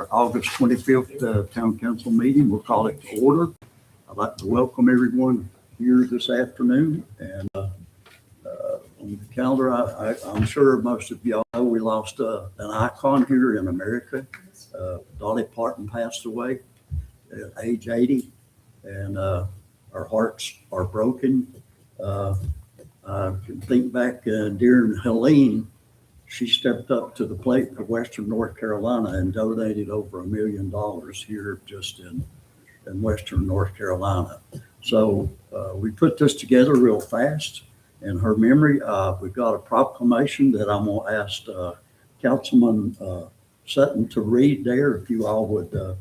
our August 25th Town Council meeting. We'll call it to order. I'd like to welcome everyone here this afternoon. And on the calendar, I'm sure most of y'all know we lost an icon here in America. Dolly Parton passed away at age 80, and our hearts are broken. I can think back during Helene, she stepped up to the plate for Western North Carolina and donated over $1 million here just in Western North Carolina. So we put this together real fast in her memory. We've got a proclamation that I'm going to ask Councilman Sutton to read there, if you all would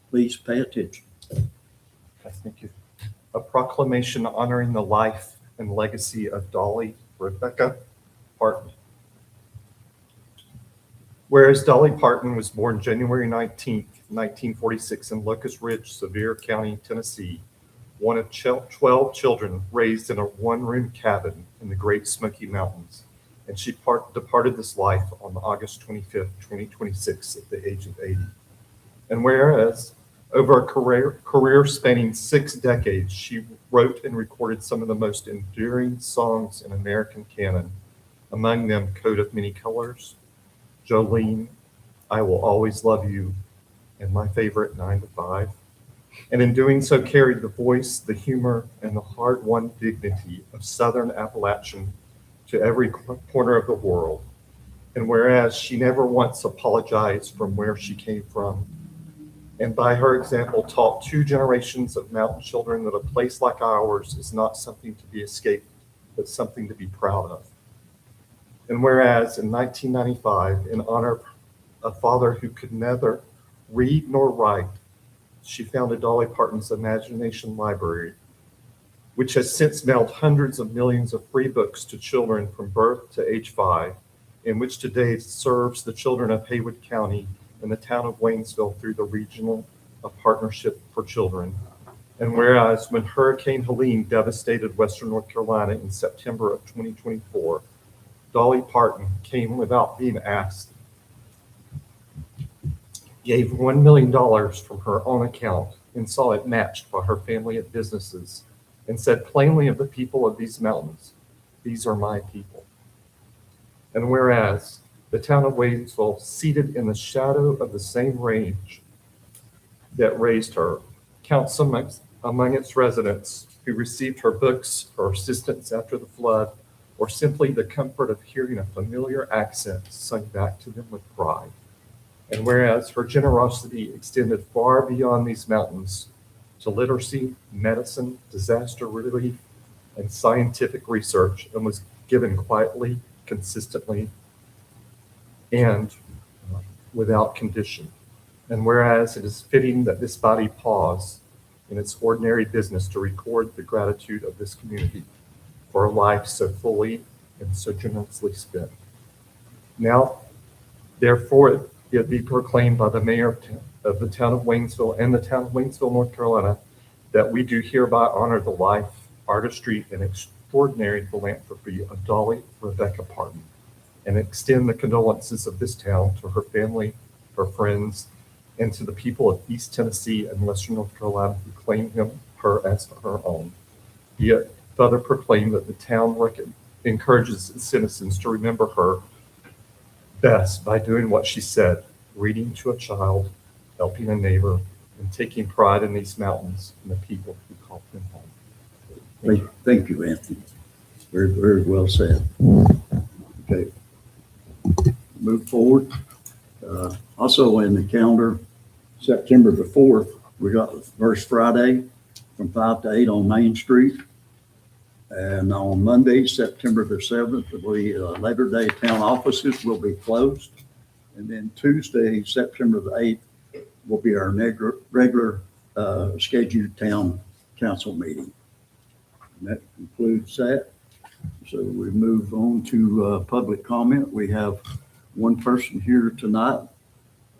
please pay attention. Okay, thank you. A proclamation honoring the life and legacy of Dolly Rebecca Parton. Whereas Dolly Parton was born January 19th, 1946 in Locust Ridge, Sevier County, Tennessee, one of 12 children raised in a one-room cabin in the Great Smoky Mountains, and she departed this life on August 25th, 2026 at the age of 80. And whereas over a career spanning 6 decades, she wrote and recorded some of the most enduring songs in American canon, among them Coat of Many Colors, Jolene, I Will Always Love You, and my favorite, 9 to 5. And in doing so carried the voice, the humor, and the hard-won dignity of Southern Appalachian to every corner of the world. And whereas she never once apologized from where she came from, and by her example taught 2 generations of mountain children that a place like ours is not something to be escaped, but something to be proud of. And whereas in 1995, in honor of a father who could neither read nor write, she founded Dolly Parton's Imagination Library, which has since mailed hundreds of millions of free books to children from birth to age 5, and which today serves the children of Haywood County and the town of Waynesville through the Regional Partnership for Children. And whereas when Hurricane Helene devastated Western North Carolina in September of 2024, Dolly Parton came without being asked, gave $1 million from her own account and saw it matched by her family and businesses, and said plainly of the people of these mountains, these are my people. And whereas the town of Waynesville, seated in the shadow of the same range that raised her, counts among its residents who received her books, her assistance after the flood, or simply the comfort of hearing a familiar accent sung back to them with pride. And whereas her generosity extended far beyond these mountains to literacy, medicine, disaster relief, and scientific research, and was given quietly, consistently, and without condition. And whereas it is fitting that this body pause in its ordinary business to record the gratitude of this community for a life so fully and so generously spent. Now, therefore, it be proclaimed by the mayor of the town of Waynesville and the town of Waynesville, North Carolina, that we do hereby honor the life, artistry, and extraordinary philanthropy of Dolly Rebecca Parton, and extend the condolences of this town to her family, her friends, and to the people of East Tennessee and Western North Carolina who claim her as her own. Be it further proclaimed that the town encourages its citizens to remember her best by doing what she said, reading to a child, helping a neighbor, and taking pride in these mountains and the people who call them home. Thank you, Anthony. Very, very well said. Okay. Move forward. Also in the calendar, September the 4th, we got the first Friday from 5 to 8 on Main Street. And on Monday, September the 7th, Labor Day town offices will be closed. And then Tuesday, September the 8th, will be our regular scheduled town council meeting. And that concludes that. So we move on to public comment. We have one person here tonight,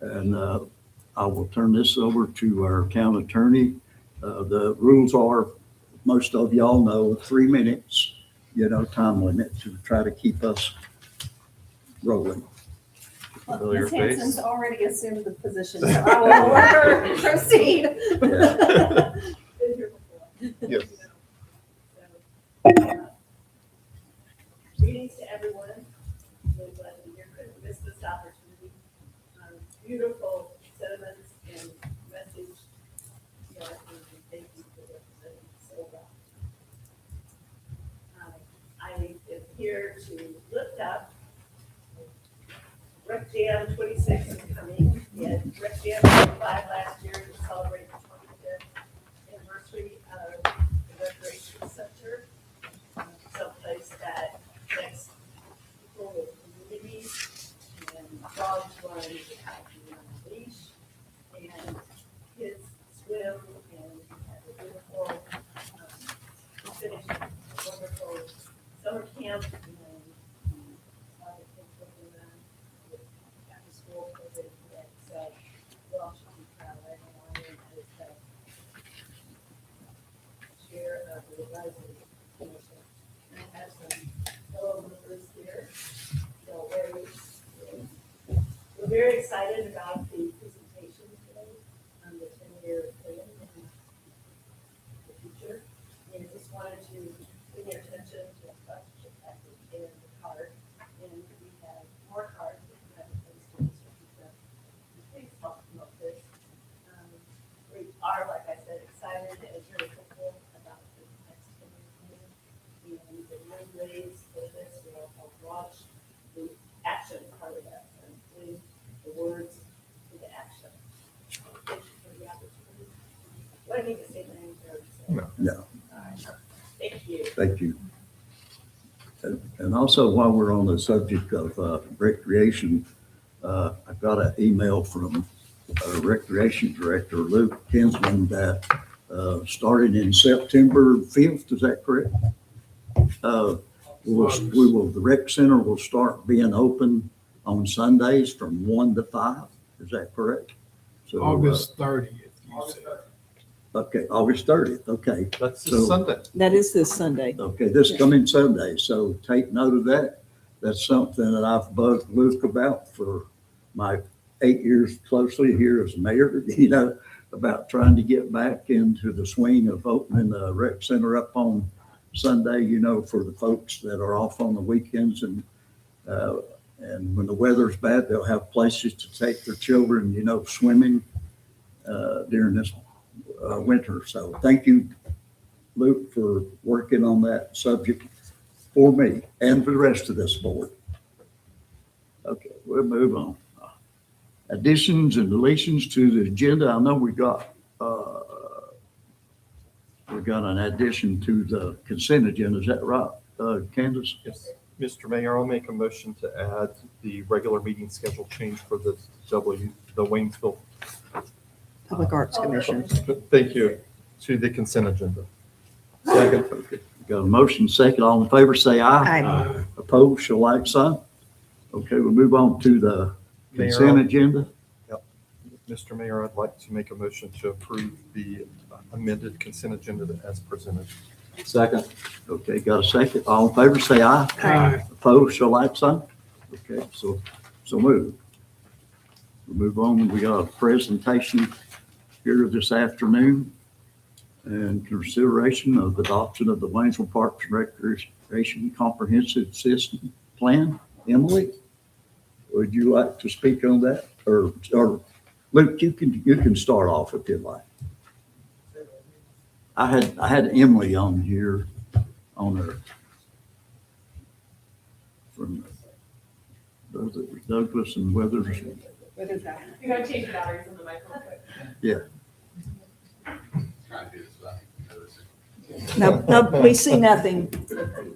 and I will turn this over to our town attorney. The rules are, most of y'all know, 3 minutes, time limit to try to keep us rolling. Familiar Ms. face. Hanson's already assumed the position, so I will let her proceed. Been here before. Yes. Greetings to everyone. Really glad to be here. Couldn't miss this opportunity. Beautiful sentiments and message. So thank you for representing so well. I am here to lift up Rec Jam 26 is coming. We had Rec Jam 25 last year to celebrate the 25th anniversary of the Recreation Center. Someplace that connects people with communities and dogs run without being on a leash. And kids swim and have a beautiful, finish a wonderful summer camp and a lot of things going on with after school program today. So we all should be proud. I know I am as the chair of the advisory commission. I have some fellow members here. So we're very excited about the presentation today on the 10-year plan and the future. And just wanted to bring your attention to the sponsorship package and the card. And we have more cards that we have in place to distribute them. Please help promote this. We are, like I said, excited and very hopeful about the next 10-year plan. And the main ways for this will help launch the action part of that and bring the words into action. Thank you for the opportunity. Do I need to say my name or? No. No. All right. Thank you. Thank you. And also, while we're on the subject of recreation, I got an email from Recreation Director Luke Kinsman that starting in September 5th, is that correct? The rec center will start being open on Sundays from 1 to 5. Is that correct? So, August 30th, you said. Okay, August 30th. Okay. That's So- this Sunday. That is this Sunday. Okay, this coming Sunday, so take note of that. That's something that I've bugged Luke about for my 8 years closely here as mayor, about trying to get back into the swing of opening the rec center up on Sunday, for the folks that are off on the weekends and when the weather's bad, they'll have places to take their children, swimming during this winter. So thank you, Luke, for working on that subject for me and for the rest of this board. Okay, we'll move on. Additions and deletions to the agenda. I know we got an addition to the consent agenda. Is that right, Candace? Yes. Mr. Mayor, I'll make a motion to add the regular meeting schedule change for the Waynesville. Public Arts Commission. Thank you, to the consent agenda. Second. Okay. Got a motion second. All in favor, say aye. Aye. Opposed, shall like sign. Okay, we'll move on to the consent Mayor, agenda. Mr. Mayor, I'd like to make a motion to approve the amended consent agenda as presented. Second. Okay, got a second. All in favor, say aye. Aye. Opposed, shall like sign. Okay, so move. We'll move on. We got a presentation here this afternoon and consideration of adoption of the Waynesville Parks and Recreation Comprehensive System Plan. Emily, would you like to speak on that? Or Luke, you can start off if you'd like. I had Emily on here on her from Douglas and Weathers. What is that? You gotta change the batteries in the microphone. Yeah. No, we see nothing.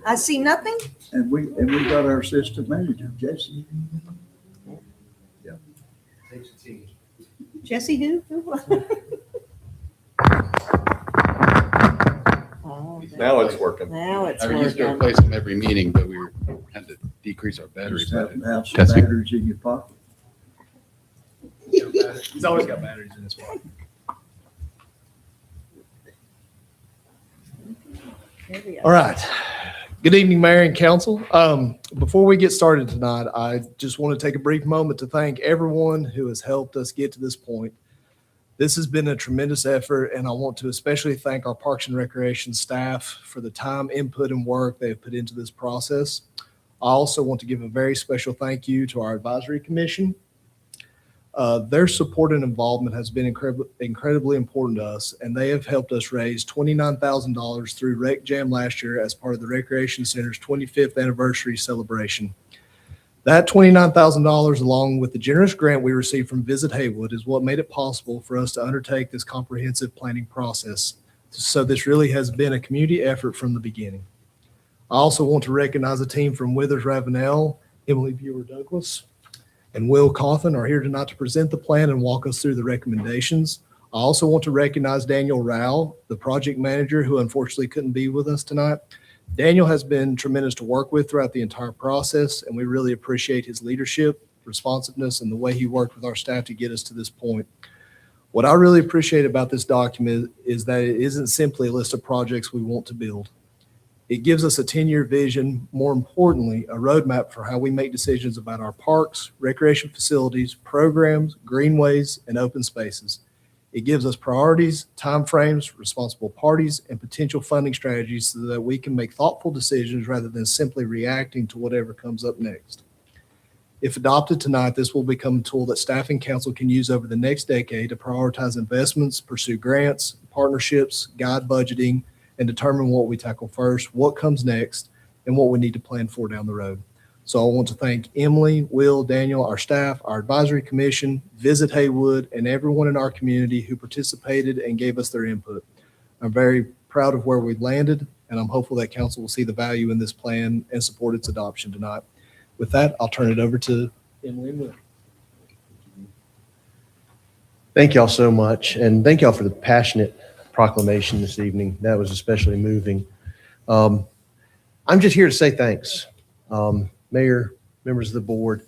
I see nothing? And we got our assistant manager, Jesse. Jesse who? Oh, Now it's working. Now it's I used to working. replace them every meeting, but had to decrease our battery. Just have some Testing. batteries in your pocket. He's always got batteries in his pocket. There we All go. right. Good evening, Mayor and Council. Before we get started tonight, I just want to take a brief moment to thank everyone who has helped us get to this point. This has been a tremendous effort, and I want to especially thank our Parks and Recreation staff for the time, input, and work they have put into this process. I also want to give a very special thank you to our advisory commission. Their support and involvement has been incredibly important to us, and they have helped us raise $29,000 through Rec Jam last year as part of the Recreation Center's 25th anniversary celebration. That $29,000, along with the generous grant we received from Visit Haywood, is what made it possible for us to undertake this comprehensive planning process. So this really has been a community effort from the beginning. I also want to recognize a team from Withers Ravenel, Emily Buer Douglas, and Will Cawthon are here tonight to present the plan and walk us through the recommendations. I also want to recognize Daniel Rao, the project manager, who unfortunately couldn't be with us tonight. Daniel has been tremendous to work with throughout the entire process, and we really appreciate his leadership, responsiveness, and the way he worked with our staff to get us to this point. What I really appreciate about this document is that it isn't simply a list of projects we want to build. It gives us a 10-year vision, more importantly, a roadmap for how we make decisions about our parks, recreation facilities, programs, greenways, and open spaces. It gives us priorities, timeframes, responsible parties, and potential funding strategies so that we can make thoughtful decisions rather than simply reacting to whatever comes up next. If adopted tonight, this will become a tool that staff and council can use over the next decade to prioritize investments, pursue grants, partnerships, guide budgeting, and determine what we tackle first, what comes next, and what we need to plan for down the road. So I want to thank Emily, Will, Daniel, our staff, our advisory commission, Visit Haywood, and everyone in our community who participated and gave us their input. I'm very proud of where we've landed, and I'm hopeful that council will see the value in this plan and support its adoption tonight. With that, I'll turn it over to Emily and Will. Thank y'all so much, and thank y'all for the passionate proclamation this evening. That was especially moving. I'm just here to say thanks. Mayor, members of the board,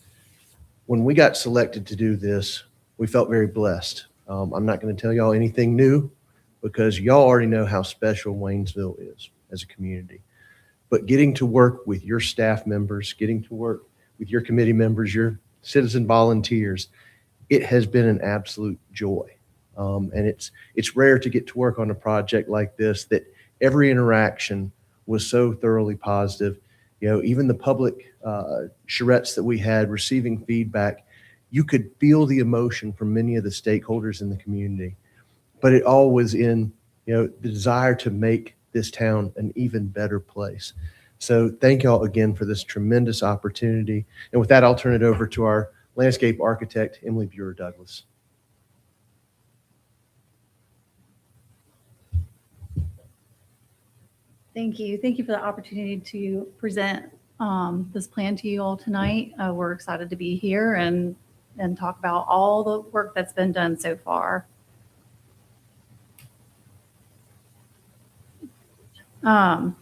when we got selected to do this, we felt very blessed. I'm not going to tell y'all anything new because y'all already know how special Waynesville is as a community. But getting to work with your staff members, getting to work with your committee members, your citizen volunteers, it has been an absolute joy. And it's rare to get to work on a project like this that every interaction was so thoroughly positive. You know, even the public charrettes that we had receiving feedback, you could feel the emotion from many of the stakeholders in the community. But it all was in, you know, the desire to make this town an even better place. So thank y'all again for this tremendous opportunity. And with that, I'll turn it over to our landscape architect, Emily Buer Douglas. Thank you. Thank you for the opportunity to present this plan to you all tonight. We're excited to be here and talk about all the work that's been done so far. Over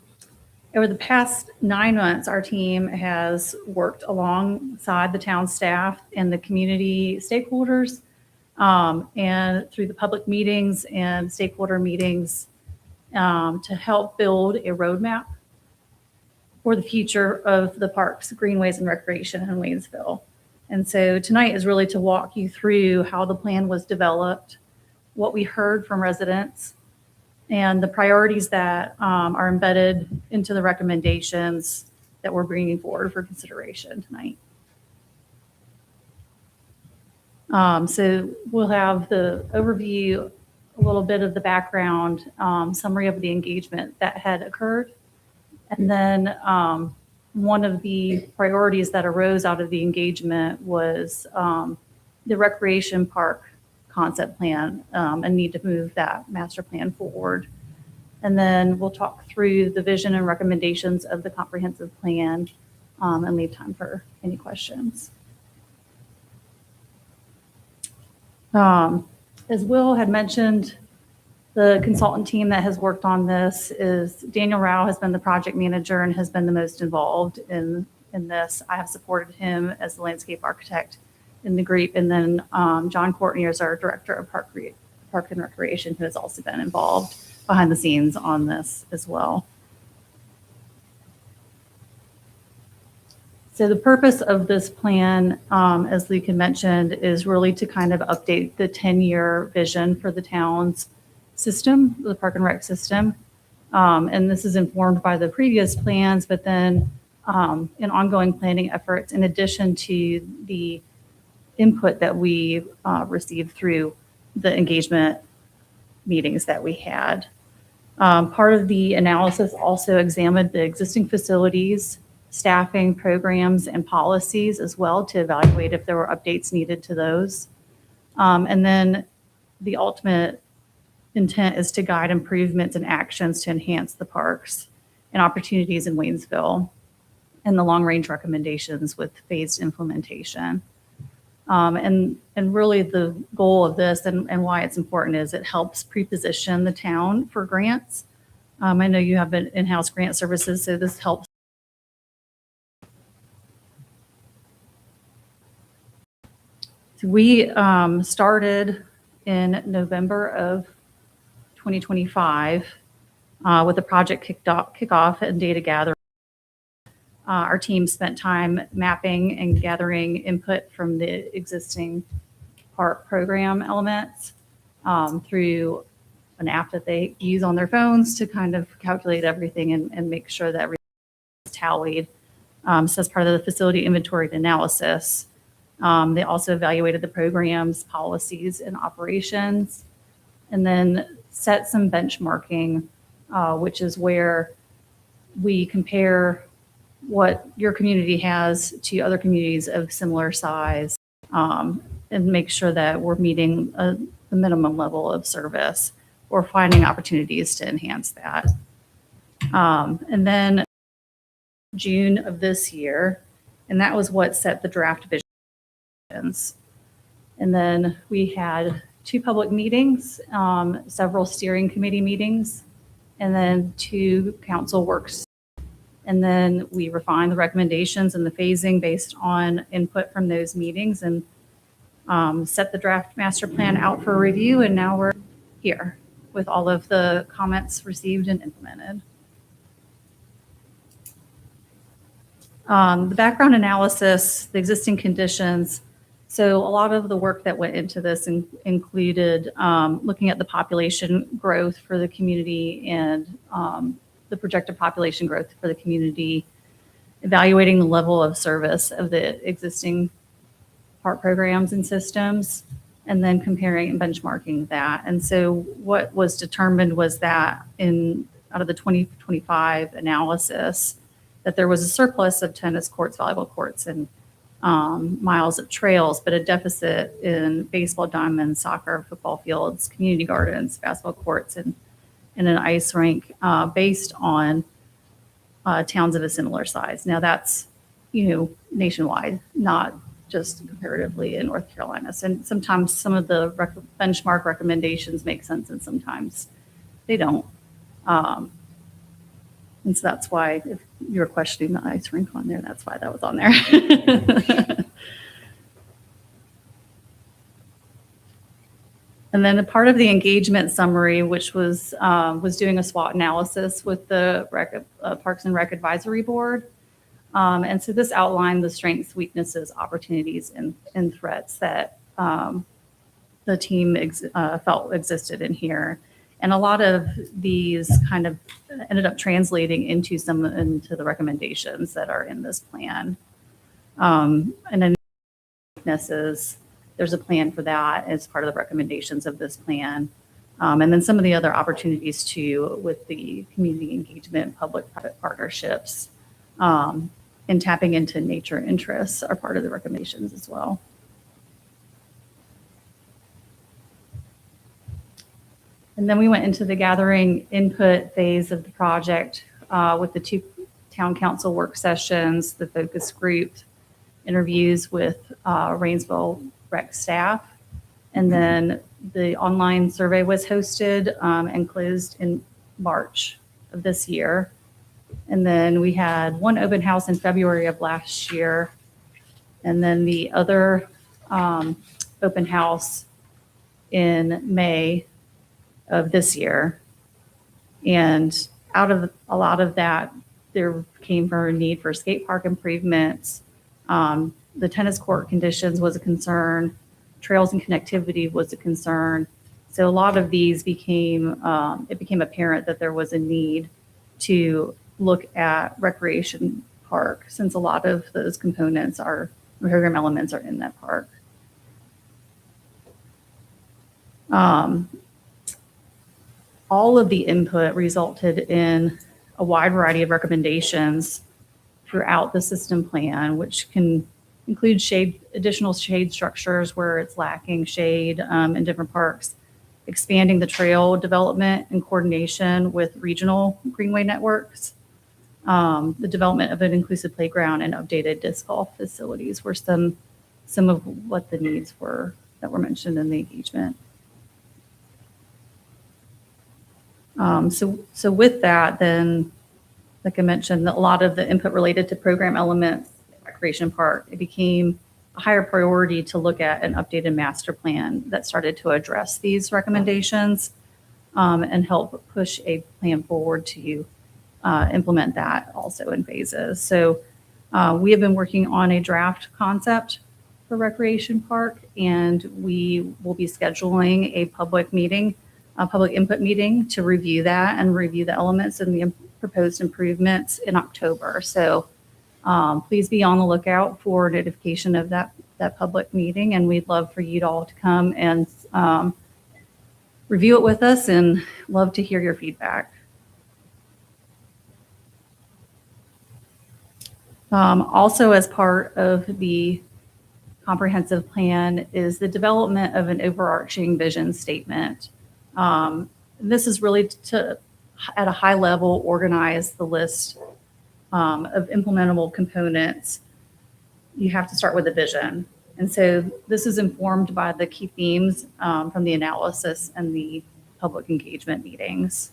the past 9 months, our team has worked alongside the town staff and the community stakeholders, and through the public meetings and stakeholder meetings to help build a roadmap for the future of the parks, greenways, and recreation in Waynesville. And so tonight is really to walk you through how the plan was developed, what we heard from residents, and the priorities that are embedded into the recommendations that we're bringing forward for consideration tonight. So we'll have the overview, a little bit of the background, summary of the engagement that had occurred. And then one of the priorities that arose out of the engagement was the recreation park concept plan, and need to move that master plan forward. And then we'll talk through the vision and recommendations of the comprehensive plan and leave time for any questions. As Will had mentioned, the consultant team that has worked on this is Daniel Rao has been the project manager and has been the most involved in this. I have supported him as the landscape architect in the group. And then John Courtney is our director of Park and Recreation, who has also been involved behind the scenes on this as well. So the purpose of this plan, as Lee had mentioned, is really to kind of update the 10-year vision for the town's system, the Park and Rec system. And this is informed by the previous plans, but then in ongoing planning efforts, in addition to the input that we received through the engagement meetings that we had. Part of the analysis also examined the existing facilities, staffing, programs, and policies as well to evaluate if there were updates needed to those. And then the ultimate intent is to guide improvements and actions to enhance the parks and opportunities in Waynesville and the long-range recommendations with phased implementation. And really the goal of this and why it's important is it helps pre-position the town for grants. I know you have in-house grant services, so this helps. So we started in November of 2025 with the project kickoff and data gathering. Our team spent time mapping and gathering input from the existing park program elements through an app that they use on their phones to kind of calculate everything and make sure that everything is tallied. So as part of the facility inventory and analysis, they also evaluated the programs, policies, and operations, and then set some benchmarking, which is where we compare what your community has to other communities of similar size, and make sure that we're meeting the minimum level of service or finding opportunities to enhance that. And then June of this year, and that was what set the draft visions. And then we had 2 public meetings, several steering committee meetings, and then 2 council works. And then we refined the recommendations and the phasing based on input from those meetings and set the draft master plan out for review. And now we're here with all of the comments received and implemented. The background analysis, the existing conditions. So a lot of the work that went into this included looking at the population growth for the community and the projected population growth for the community, evaluating the level of service of the existing park programs and systems, and then comparing and benchmarking that. And so what was determined was that out of the 2025 analysis, that there was a surplus of tennis courts, volleyball courts, and miles of trails, but a deficit in baseball diamonds, soccer, football fields, community gardens, basketball courts, and an ice rink based on towns of a similar size. Now that's, nationwide, not just comparatively in North Carolina. And sometimes some of the benchmark recommendations make sense and sometimes they don't. And so that's why if you're questioning the ice rink on there, that's why that was on there. And then a part of the engagement summary, which was doing a SWOT analysis with the Parks and Rec Advisory Board. And so this outlined the strengths, weaknesses, opportunities, and threats that the team felt existed in here. And a lot of these kind of ended up translating into the recommendations that are in this plan. And then weaknesses, there's a plan for that as part of the recommendations of this plan. And then some of the other opportunities too with the community engagement, public-private partnerships, and tapping into nature interests are part of the recommendations as well. And then we went into the gathering input phase of the project with the 2 town council work sessions, the focus group, interviews with Rainsville Rec staff. And then the online survey was hosted and closed in March of this year. And then we had 1 open house in February of last year. And then the other open house in May of this year. And out of a lot of that there came from a need for skate park improvements. The tennis court conditions was a concern. Trails and connectivity was a concern. So a lot of these it became apparent that there was a need to look at recreation park, since a lot of those components program elements are in that park. All of the input resulted in a wide variety of recommendations throughout the system plan, which can include additional shade structures where it's lacking shade in different parks, expanding the trail development in coordination with regional greenway networks. The development of an inclusive playground and updated disc golf facilities were some of what the needs were that were mentioned in the engagement. So with that, then, like I mentioned, a lot of the input related to program elements, recreation park, it became a higher priority to look at an updated master plan that started to address these recommendations and help push a plan forward to implement that also in phases. So we have been working on a draft concept for recreation park, and we will be scheduling a public input meeting to review that and review the elements and the proposed improvements in October. So please be on the lookout for notification of that public meeting, and we'd love for you all to come and review it with us and love to hear your feedback. Also, as part of the comprehensive plan is the development of an overarching vision statement. This is really to, at a high level, organize the list of implementable components. You have to start with a vision. And so this is informed by the key themes from the analysis and the public engagement meetings.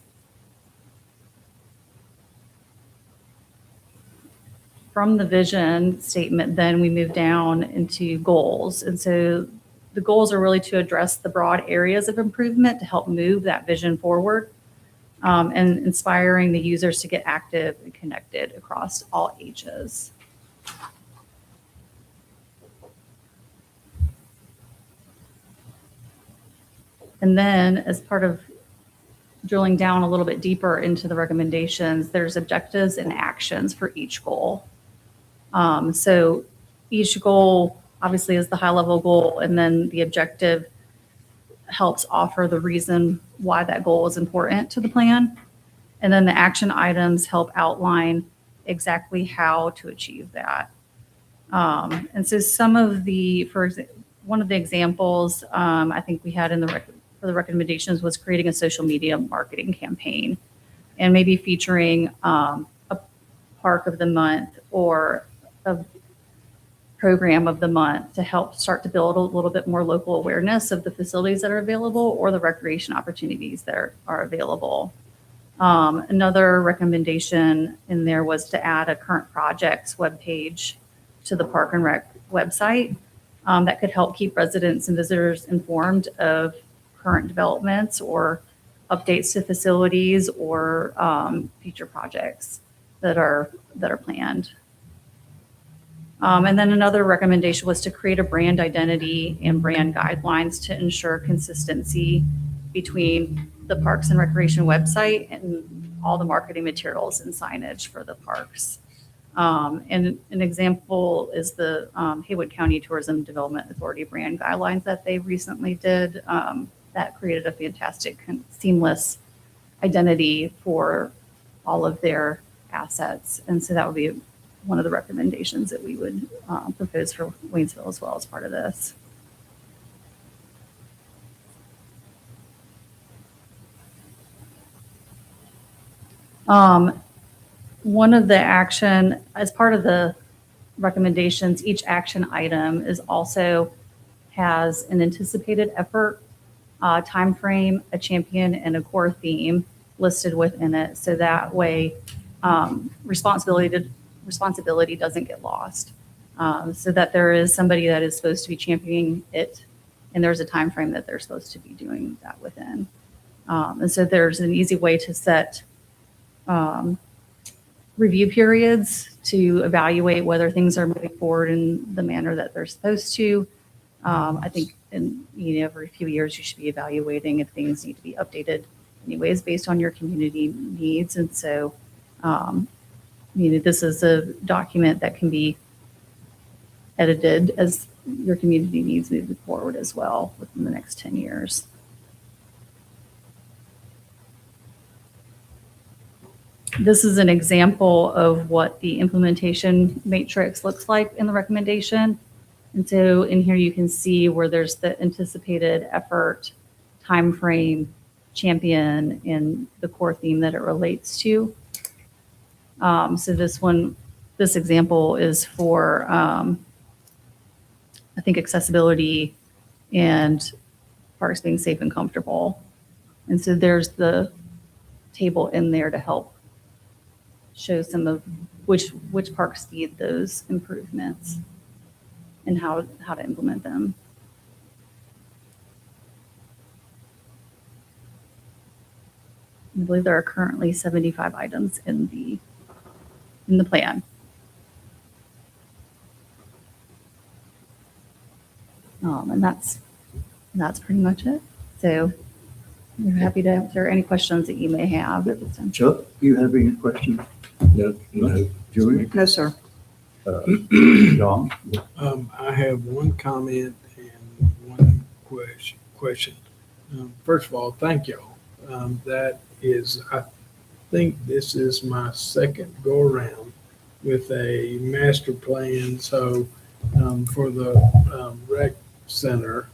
From the vision statement, then we move down into goals. And so the goals are really to address the broad areas of improvement to help move that vision forward and inspiring the users to get active and connected across all ages. And then as part of drilling down a little bit deeper into the recommendations, there's objectives and actions for each goal. So each goal obviously is the high level goal, and then the objective helps offer the reason why that goal is important to the plan. And then the action items help outline exactly how to achieve that. And so some of one of the examples I think we had for the recommendations was creating a social media marketing campaign and maybe featuring a park of the month or a program of the month to help start to build a little bit more local awareness of the facilities that are available or the recreation opportunities that are available. Another recommendation in there was to add a current projects webpage to the Park and Rec website that could help keep residents and visitors informed of current developments or updates to facilities or future projects that are planned. And then another recommendation was to create a brand identity and brand guidelines to ensure consistency between the Parks and Recreation website and all the marketing materials and signage for the parks. And an example is the Haywood County Tourism Development Authority brand guidelines that they recently did. That created a fantastic seamless identity for all of their assets. And so that would be one of the recommendations that we would propose for Waynesville as well as part of this. One of the action, as part of the recommendations, each action item has an anticipated effort, time frame, a champion, and a core theme listed within it. So that way responsibility doesn't get lost. So that there is somebody that is supposed to be championing it, and there's a time frame that they're supposed to be doing that within. And so there's an easy way to set review periods to evaluate whether things are moving forward in the manner that they're supposed to. I think every few years you should be evaluating if things need to be updated anyways based on your community needs. And so, this is a document that can be edited as your community needs moving forward as well within the next 10 years. This is an example of what the implementation matrix looks like in the recommendation. And so in here you can see where there's the anticipated effort, timeframe, champion, and the core theme that it relates to. So this example is for, I think, accessibility and parks being safe and comfortable. And so there's the table in there to help show some of which parks need those improvements and how to implement them. I believe there are currently 75 items in the plan. And that's pretty much it. So we're happy to answer any questions that you may have at this time. Chuck, you have any questions? No. Julie? No, sir. John? I have one comment and one question. First of all, thank y'all. I think this is my second go around with a master plan. So for the rec center,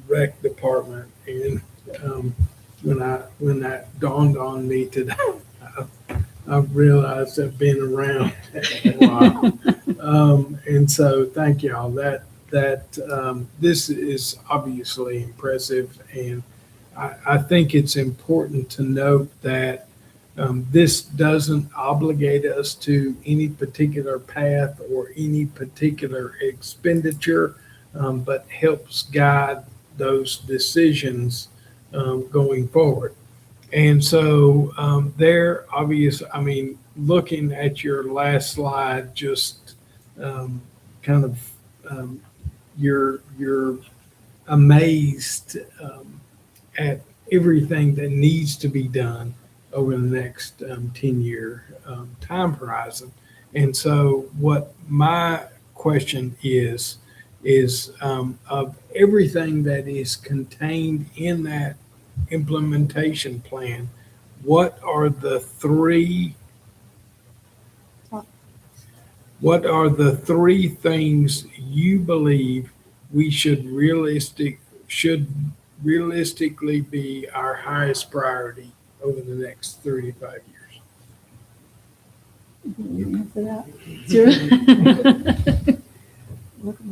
rec department, and when that dawned on me today, I've realized I've been around a while. And so thank y'all. This is obviously impressive, and I think it's important to note that this doesn't obligate us to any particular path or any particular expenditure, but helps guide those decisions going forward. And so looking at your last slide, just kind of you're amazed at everything that needs to be done over the next 10-year time horizon. And so what my question is of everything that is contained in that implementation plan, what are the three things you believe we should realistically be our highest priority over the next 3 to 5 years?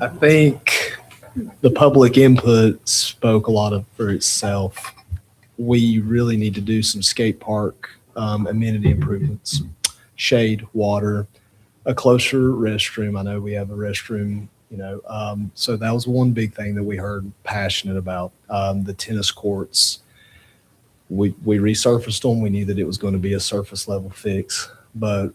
I think the public input spoke a lot for itself. We really need to do some skate park amenity improvements, shade, water, a closer restroom. I know we have a restroom, so that was one big thing that we heard passionate about. The tennis courts, we resurfaced them. We knew that it was going to be a surface level fix, but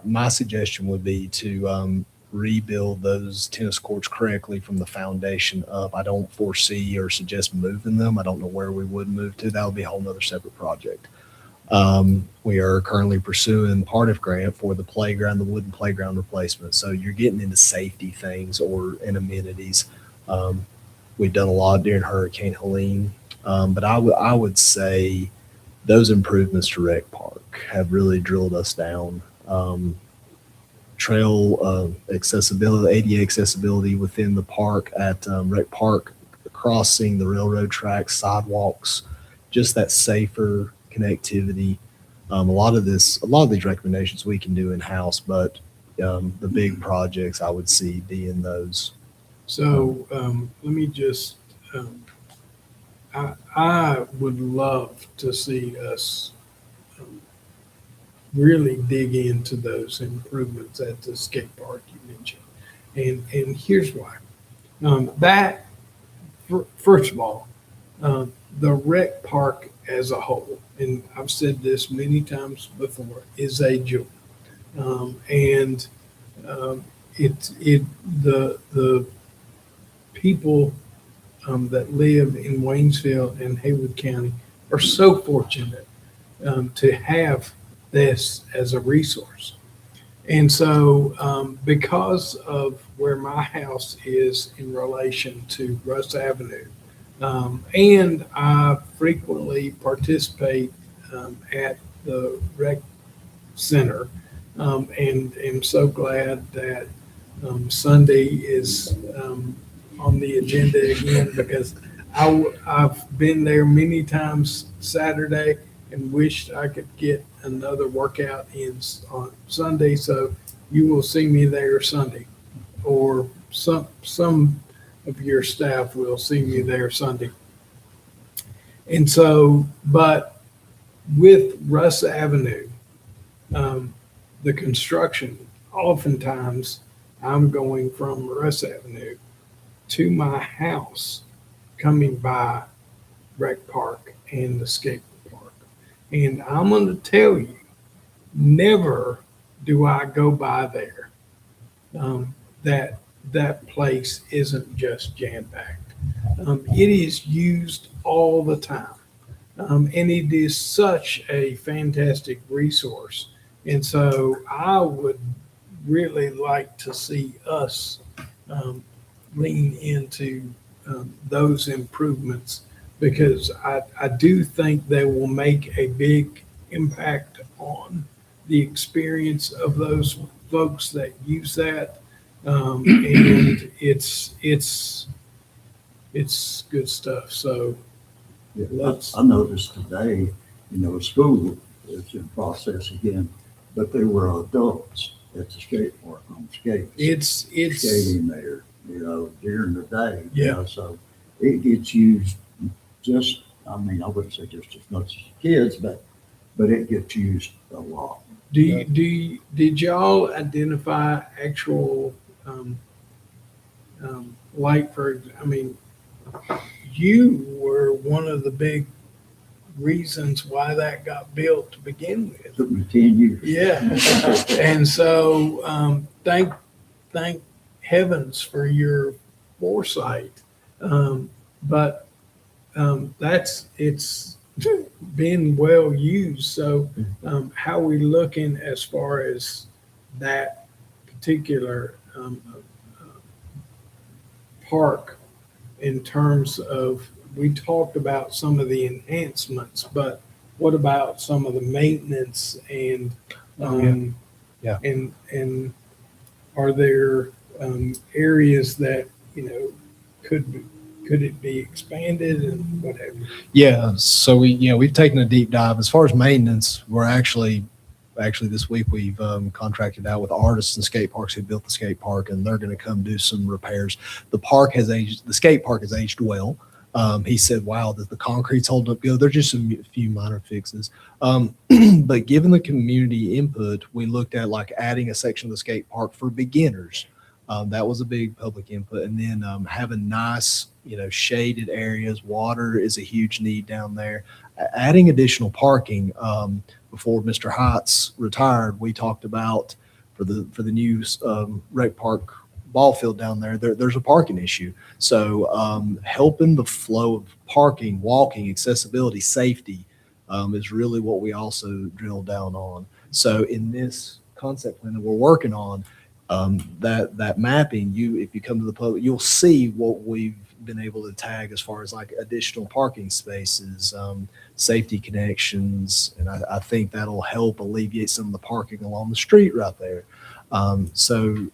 my suggestion would be to rebuild those tennis courts correctly from the foundation up. I don't foresee or suggest moving them. I don't know where we would move to. That would be a whole nother separate project. We are currently pursuing part of grant for the playground, the wooden playground replacement. So you're getting into safety things and amenities. We've done a lot during Hurricane Helene, but I would say those improvements to Rec Park have really drilled us down. Trail accessibility, ADA accessibility within the park at Rec Park, crossing the railroad tracks, sidewalks, just that safer connectivity. A lot of these recommendations we can do in-house, but the big projects I would see being those. So let me just, I would love to see us really dig into those improvements at the skate park you mentioned. And here's why. First of all, the rec park as a whole, and I've said this many times before, is a jewel. And the people that live in Waynesville and Haywood County are so fortunate to have this as a resource. And so because of where my house is in relation to Russ Avenue, and I frequently participate at the rec center, and am so glad that Sunday is on the agenda again, because I've been there many times Saturday and wished I could get another workout in on Sunday. So you will see me there Sunday, or some of your staff will see me there Sunday. And so, but with Russ Avenue, the construction, oftentimes I'm going from Russ Avenue to my house, coming by Rec Park and the skate park. And I'm going to tell you, never do I go by there that place isn't just jam-packed. It is used all the time. And it is such a fantastic resource. And so I would really like to see us lean into those improvements, because I do think they will make a big impact on the experience of those folks that use that. And it's good stuff. So I noticed today, school is in process again, but there were adults at the skate park on skates. it's Skating there, during the day. Yeah. So it gets used just, I wouldn't say just as much as kids, but it gets used a lot. did y'all identify actual you were one of the big reasons why that got built to begin with. It took me 10 years. Yeah. And so thank heavens for your foresight. But it's been well used. So how are we looking as far as that particular park in terms of, we talked about some of the enhancements, but what about some of the maintenance and Yeah. and are there areas that could it be expanded and what have you? Yeah, so we've taken a deep dive. As far as maintenance, we're actually this week we've contracted out with artists and skate parks who built the skate park, and they're going to come do some repairs. The skate park has aged well. He said, wow, that the concrete's holding up good. There's just a few minor fixes. But given the community input, we looked at like adding a section of the skate park for beginners. That was a big public input. And then having nice, shaded areas. Water is a huge need down there. Adding additional parking. Before Mr. Heights retired, we talked about for the new rec park ball field down there, there's a parking issue. So helping the flow of parking, walking, accessibility, safety is really what we also drill down on. So in this concept plan that we're working on, that mapping, if you come to the public, you'll see what we've been able to tag as far as like additional parking spaces, safety connections, and I think that'll help alleviate some of the parking along the street right there. So,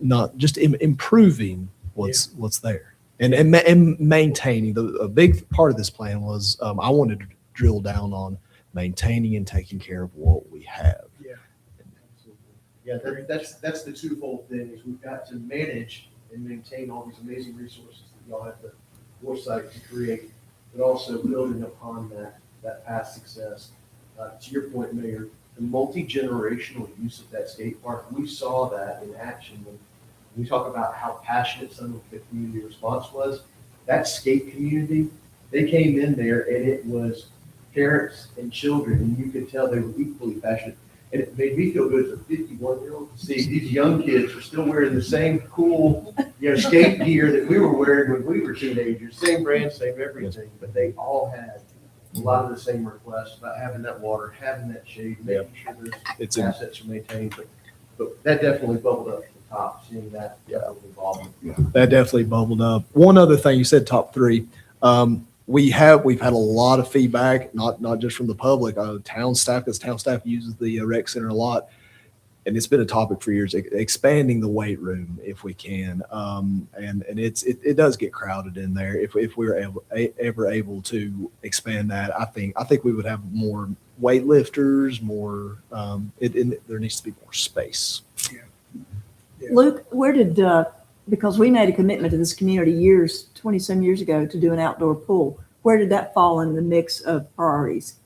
not just improving what's there and maintaining. A big part of this plan was I wanted to drill down on maintaining and taking care of what we have. Yeah, that's the twofold thing, is we've got to manage and maintain all these amazing resources that y'all have the foresight to create, but also building upon that past success. To your point, Mayor, the multi-generational use of that skate park, we saw that in action when we talk about how passionate some of the community response was. That skate community They came in there and it was parents and children, and you could tell they were equally passionate. And it made me feel good as a 51-year-old to see these young kids are still wearing the same cool, skate gear that we were wearing when we were teenagers. Same brand, same everything, but they all had a lot of the same requests about having that water, having that shade, making sure It's those in- assets are maintained. But that definitely bubbled up to the top, seeing that involvement. That definitely bubbled up. One other thing, you said top three. We've had a lot of feedback, not just from the public, town staff, because town staff uses the rec center a lot. And it's been a topic for years, expanding the weight room if we can. And it does get crowded in there. If we're ever able to expand that, I think we would have more weightlifters, more, there needs to be more space. Luke, where did, because we made a commitment to this community 20-some years ago to do an outdoor pool. Where did that fall in the mix of priorities?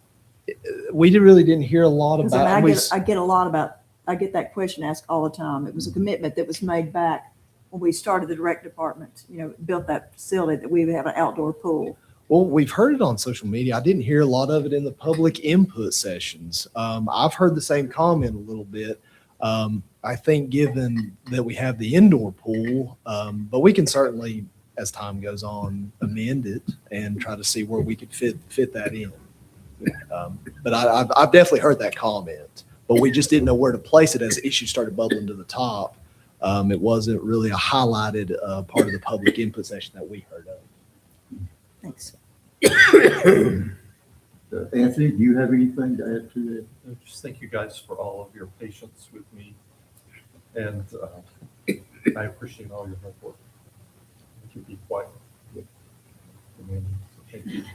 We really didn't hear a lot Because about. I get that question asked all the time. It was a commitment that was made back when we started the rec department, built that facility that we would have an outdoor pool. Well, we've heard it on social media. I didn't hear a lot of it in the public input sessions. I've heard the same comment a little bit. I think given that we have the indoor pool, but we can certainly, as time goes on, amend it and try to see where we could fit that in. But I've definitely heard that comment, but we just didn't know where to place it as issues started bubbling to the top. It wasn't really a highlighted part of the public input session that we heard of. Thanks. Anthony, do you have anything to add to that? Just thank you guys for all of your patience with me. And I appreciate all your hard work. To be quiet. Thank you.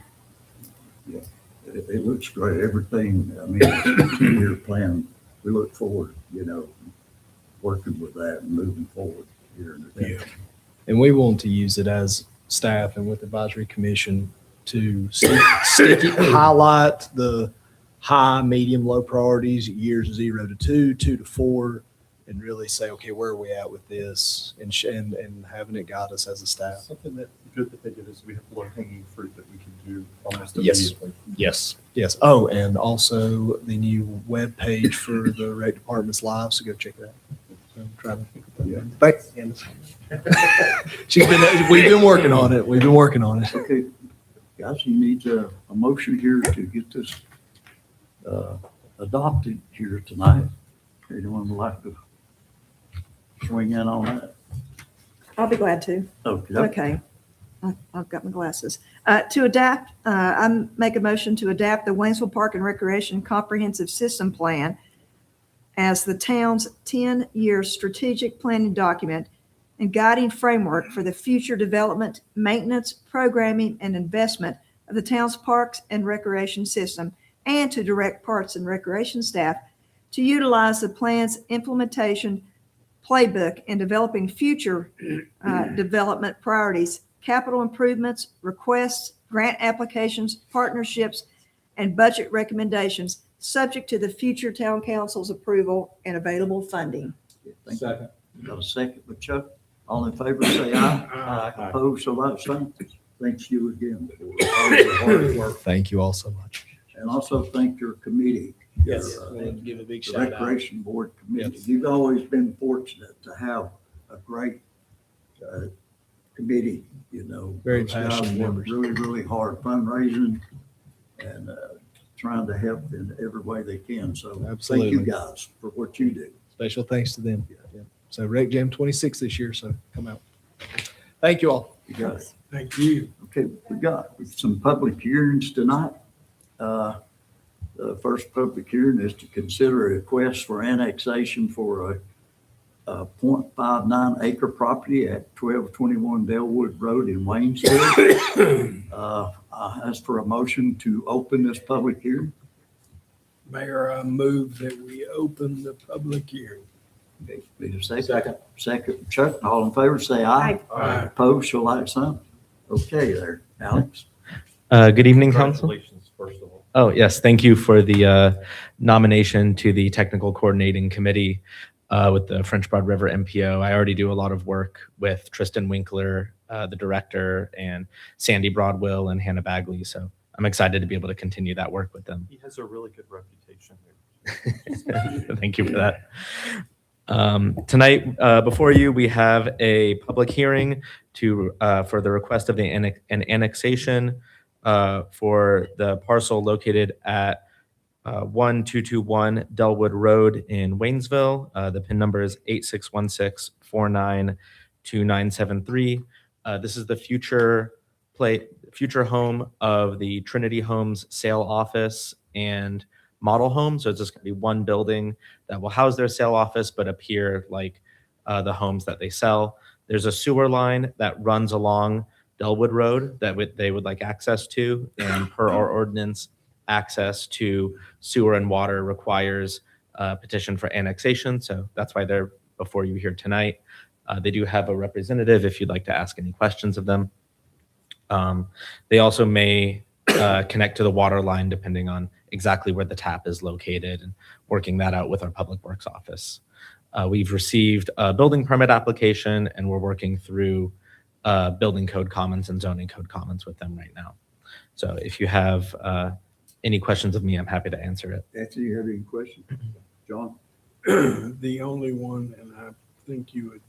It looks great, everything, it's a 2-year plan. We look forward, working with that and moving forward here in the town. And we want to use it as staff and with advisory commission to highlight the high, medium, low priorities, years 0 to 2, 2 to 4, and really say, okay, where are we at with this, and having it guide us as a staff. Something that good that they did is we have low-hanging fruit that we can do almost Yes. immediately. Yes. Oh, and also the new web page for the rec department's live, so go check it out. So try to think of that. Thanks, Candace. We've been working on it. Okay, guys, you need a motion here to get this adopted here tonight. Anyone would like to swing in on that? I'll be glad to. Okay. Okay. I've got my glasses. To adapt, I make a motion to adapt the Waynesville Park and Recreation Comprehensive System Plan as the town's 10-year strategic planning document and guiding framework for the future development, maintenance, programming, and investment of the town's parks and recreation system, and to direct parks and recreation staff to utilize the plan's implementation playbook in developing future development priorities, capital improvements, requests, grant applications, partnerships, and budget recommendations, subject to the future town council's approval and available funding. Thank you. Got a second with Chuck? All in favor, say aye. Aye. Opposed, so like sign. Thanks you again for all your hard work. Thank you all so much. And also thank your committee. Yes. your, I wanted to give a big the shout out. Recreation Board Committee. Yes. You've always been fortunate to have a great committee, Very Those guys passionate work members. really, really hard fundraising and trying to help in every way they can. So thank Absolutely. you guys for what you do. Special thanks to them. Yeah. So Rec Jam 26 this year, so come out. Thank you all. You got it. Thank you. Okay, we got some public hearings tonight. The first public hearing is to consider a request for annexation for a 0.59 acre property at 1221 Delwood Road in Waynesville. I ask for a motion to open this public hearing. Mayor, I move that we open the public hearing. Okay, need a second? Second, Chuck, all in favor, say aye. Aye. Opposed, show like sign. Okay there, Alex. Good evening, council. Congratulations, first of all. Oh, yes. Thank you for the nomination to the technical coordinating committee with the French Broad River MPO. I already do a lot of work with Tristan Winkler the director, and Sandy Broadwill and Hannah Bagley. So I'm excited to be able to continue that work with them. He has a really good reputation there. Thank you for that. Tonight, before you, we have a public hearing for the request of an annexation for the parcel located at 1221 Delwood Road in Waynesville. The PIN number is 8616492973. This is the future home of the Trinity Homes sale office and model home. So it's just going to be one building that will house their sale office, but appear like the homes that they sell. There's a sewer line that runs along Delwood Road that they would like access to, and per our ordinance, access to sewer and water requires a petition for annexation. So that's why they're before you here tonight. They do have a representative if you'd like to ask any questions of them. They also may connect to the water line depending on exactly where the tap is located, and working that out with our public works office. We've received a building permit application, and we're working through building code comments and zoning code comments with them right now. So if you have any questions of me, I'm happy to answer it. Anthony, you have any questions? John? The only one, and I think you had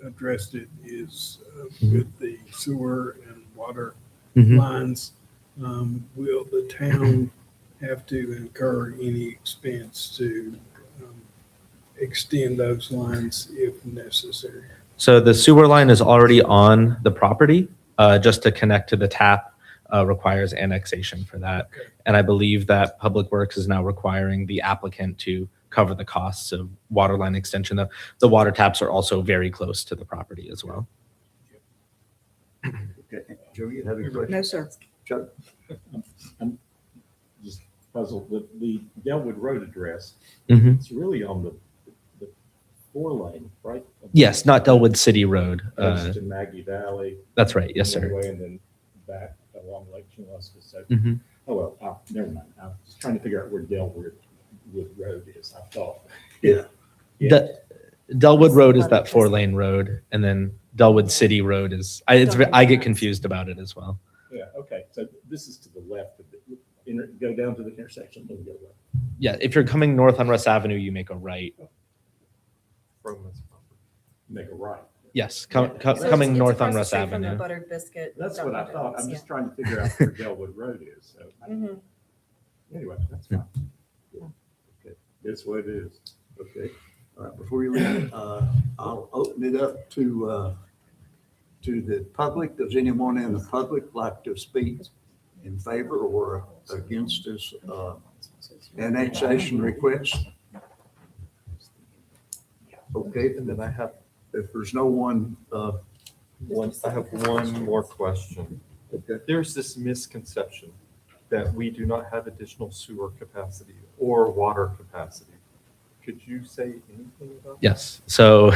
addressed it, is with the sewer and water lines. Will the town have to incur any expense to extend those lines if necessary? So the sewer line is already on the property. Just to connect to the tap requires annexation for that. Okay. And I believe that Public Works is now requiring the applicant to cover the costs of water line extension. The water taps are also very close to the property as well. Okay. Joe, you have any questions? No, sir. Chuck? I'm just puzzled with the Delwood Road address. Mhm. It's really on the 4-lane, right? Yes, not Delwood City Road. Goes to Maggie Valley. That's right. Yes, one sir. way, and then back along Lake Chinwaska. So, Mhm. oh well, never mind. I was trying to figure out where Delwood Road is. I thought. Yeah. Delwood Road is that 4-lane road, and then Delwood City Road is. I get confused about it as well. Yeah. Okay. So this is to the left of the. Go down to the intersection, then go left. Yeah, if you're coming north on Russ Avenue, you make a right. From this property. Make a right. Yes, So coming it's north on across the Russ street from the Avenue. Buttered Biscuit. That's what I Dunkin' thought. Donuts, I'm yeah. just trying to figure out where Delwood Road is. So Mhm. anyway, that's fine. Okay. That's what it is. Okay. All right, before you leave, I'll open it up to the public. Does anyone in the public like to speak in favor or against this annexation request? Okay, And then I have if there's no one, I have one more question. okay. There's this misconception that we do not have additional sewer capacity or water capacity. Could you say anything about that? Yes. So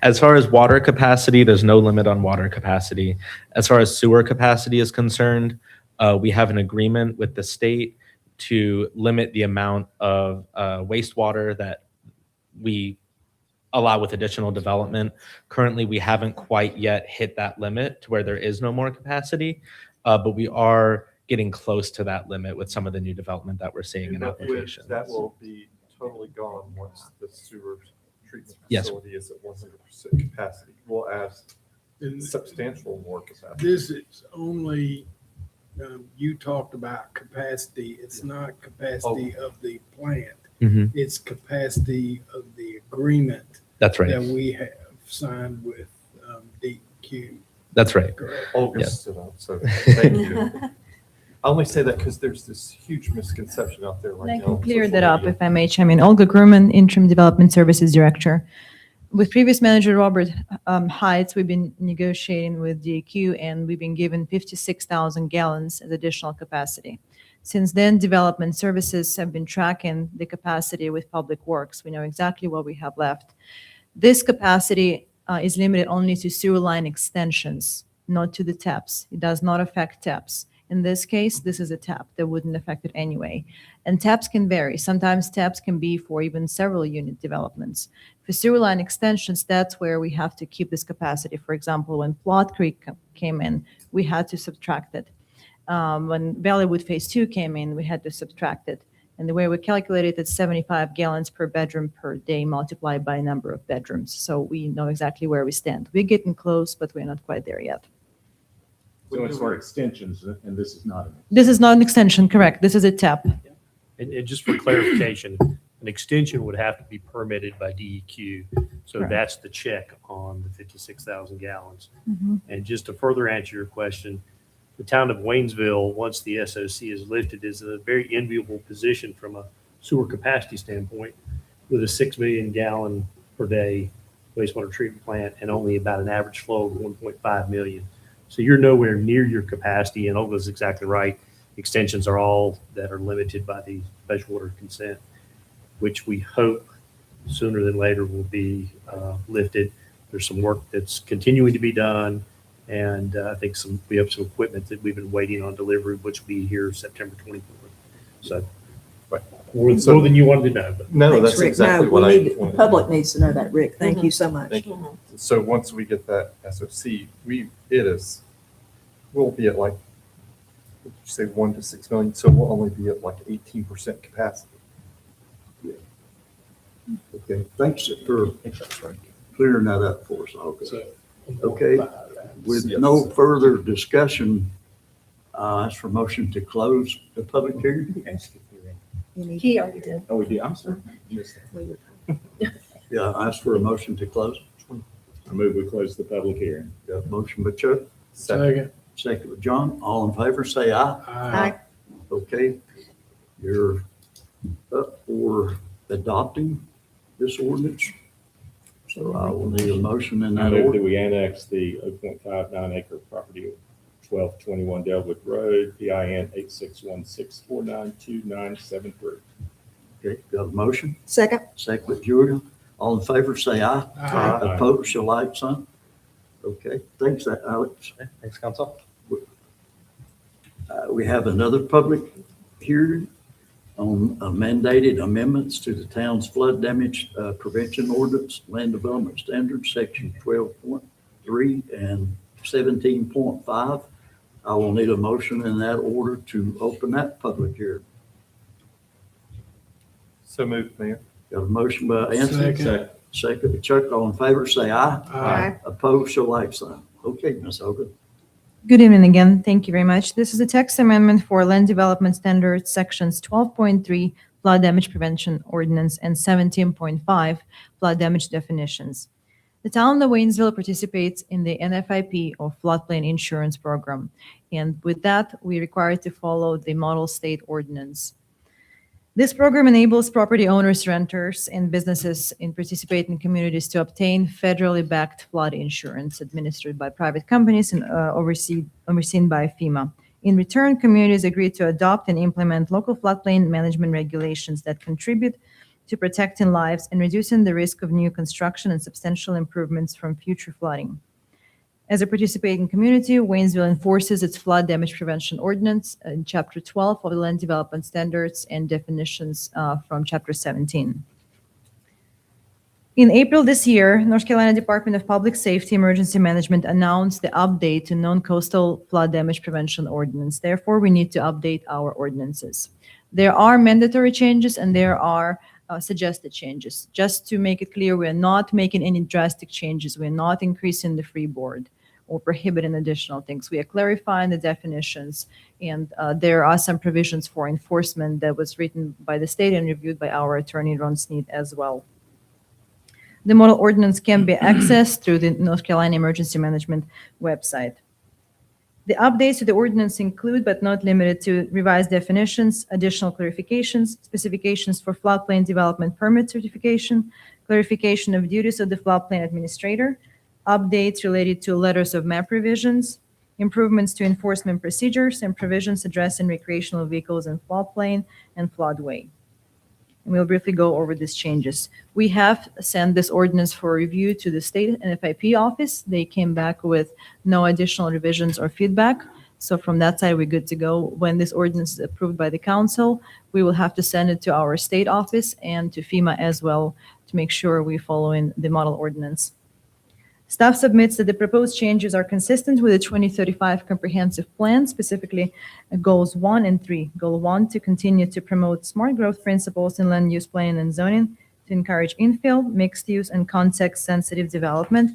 as far as water capacity, there's no limit on water capacity. As far as sewer capacity is concerned, we have an agreement with the state to limit the amount of wastewater that we allow with additional development. Currently, we haven't quite yet hit that limit to where there is no more capacity, but we are getting close to that limit with some of the new development that we're seeing in But with- applications. That will be totally gone once the sewer treatment Yes. facility is at 100% capacity. We'll add And substantial more capacity. this is only, you talked about capacity. It's not capacity of the plant. Mhm. It's capacity of the agreement That's right. that we have signed with DQ. That's right. Correct. Olga stood up, so thank you. I only say that because there's this huge misconception out there right I now. can on clear social that up media. if I may chime in. Olga Grumman, Interim Development Services Director. With previous manager Robert Heights, we've been negotiating with DEQ and we've been given 56,000 gallons as additional capacity. Since then, Development Services have been tracking the capacity with Public Works. We know exactly what we have left. This capacity is limited only to sewer line extensions, not to the taps. It does not affect taps. In this case, this is a tap that wouldn't affect it anyway. And taps can vary. Sometimes taps can be for even several unit developments. For sewer line extensions, that's where we have to keep this capacity. For example, when Plot Creek came in, we had to subtract it. When Valleywood Phase 2 came in, we had to subtract it. And the way we calculated it, 75 gallons per bedroom per day multiplied by number of bedrooms. So we know exactly where we stand. We're getting close, but we're not quite there yet. So it's for extensions, and this is not. This is not an extension, correct? This is a tap. And just for clarification, an extension would have to be permitted by DEQ. So Correct. that's the check on the 56,000 gallons. Mhm. And just to further answer your question, the town of Waynesville, once the SOC is lifted, is in a very enviable position from a sewer capacity standpoint with a 6 million gallon per day wastewater treatment plant and only about an average flow of 1.5 million. So you're nowhere near your capacity, and Olga's exactly right. Extensions are all that are limited by the special order consent, which we hope sooner than later will be lifted. There's some work that's continuing to be done, and I think we have some equipment that we've been waiting on delivery, which will be here September 24th. So more than you wanted to know. But No, Thanks, that's Rick. exactly No, what we I need- wanted. The public needs to know that, Rick. Thank you so much. Thank you. So once we get that SOC, we'll be at like, what did you say, 1 to 6 million? So we'll only be at like 18% capacity. Okay, thanks for clearing that up for us, Olga. Okay, with no further discussion, ask for motion to close the public hearing. He already did. Oh, we do, I'm sorry. Yeah, ask for a motion to close. I move we close the public hearing. Got a motion by Chuck, Second. second by John. All in favor, say aye. Aye. Okay, you're up for adopting this ordinance. So I will need a motion in I that move order. that we annex the 0.59 acre property of 1221 Delwood Road, PIN 86164929973. Okay, got a motion? Second. Second with Julia. All in favor, say aye. Aye. Opposed, your like sign. Okay, thanks, Alex. Thanks, Council. We have another public hearing on mandated amendments to the town's flood damage prevention ordinance, land development standards, section 12.3 and 17.5. I will need a motion in that order to open that public hearing. So moved, Mayor. Got a motion by Anthony. Second. Second by Chuck. All in favor, say aye. Aye. Opposed, show like sign. Okay, Ms. Hogan. Good evening again. Thank you very much. This is a text amendment for land development standards, sections 12.3 flood damage prevention ordinance and 17.5 flood damage definitions. The town of Waynesville participates in the NFIP or floodplain insurance program. And with that, we're required to follow the model state ordinance. This program enables property owners, renters, and businesses in participating communities to obtain federally backed flood insurance administered by private companies and overseen by FEMA. In return, communities agree to adopt and implement local floodplain management regulations that contribute to protecting lives and reducing the risk of new construction and substantial improvements from future flooding. As a participating community, Waynesville enforces its flood damage prevention ordinance in Chapter 12 of the Land Development Standards and definitions from Chapter 17. In April this year, North Carolina Department of Public Safety Emergency Management announced the update to non-coastal flood damage prevention ordinance. Therefore, we need to update our ordinances. There are mandatory changes and there are suggested changes. Just to make it clear, we're not making any drastic changes. We're not increasing the freeboard or prohibiting additional things. We are clarifying the definitions, and there are some provisions for enforcement that was written by the state and reviewed by our attorney, Ron Sneed, as well. The model ordinance can be accessed through the North Carolina Emergency Management website. The updates to the ordinance include, but not limited to, revised definitions, additional clarifications, specifications for floodplain development permit certification, clarification of duties of the floodplain administrator, updates related to letters of map revisions, improvements to enforcement procedures, and provisions addressing recreational vehicles in floodplain and floodway. And we'll briefly go over these changes. We have sent this ordinance for review to the state NFIP office. They came back with no additional revisions or feedback. So from that side, we're good to go. When this ordinance is approved by the council, we will have to send it to our state office and to FEMA as well to make sure we're following the model ordinance. Staff submits that the proposed changes are consistent with the 2035 comprehensive plan, specifically goals 1 and 3. Goal 1, to continue to promote smart growth principles in land use planning and zoning, to encourage infill, mixed use, and context-sensitive development.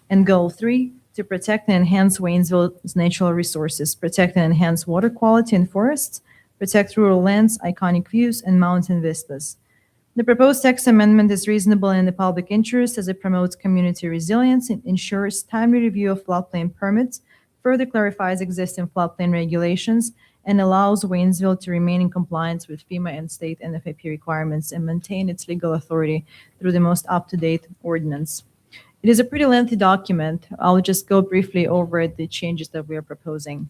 And goal 3, to protect and enhance Waynesville's natural resources, protect and enhance water quality and forests, protect rural lands, iconic views, and mountain vistas. The proposed text amendment is reasonable in the public interest as it promotes community resilience, it ensures timely review of floodplain permits, further clarifies existing floodplain regulations, and allows Waynesville to remain in compliance with FEMA and state NFIP requirements and maintain its legal authority through the most up-to-date ordinance. It is a pretty lengthy document. I'll just go briefly over the changes that we are proposing.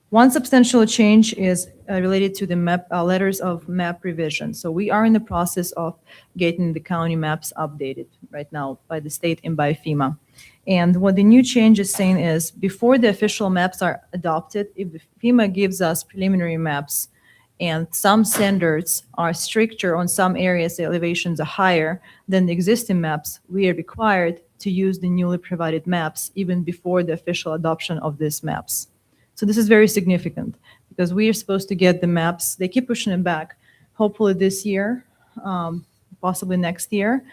One substantial change is related to the map, letters of map revision. So we are in the process of getting the county maps updated right now by the state and by FEMA. And what the new change is saying is before the official maps are adopted, if the FEMA gives us preliminary maps and some standards are stricter on some areas, the elevations are higher than the existing maps, we are required to use the newly provided maps even before the official adoption of these maps. So this is very significant because we are supposed to get the maps. They keep pushing it back, hopefully this year, possibly next year.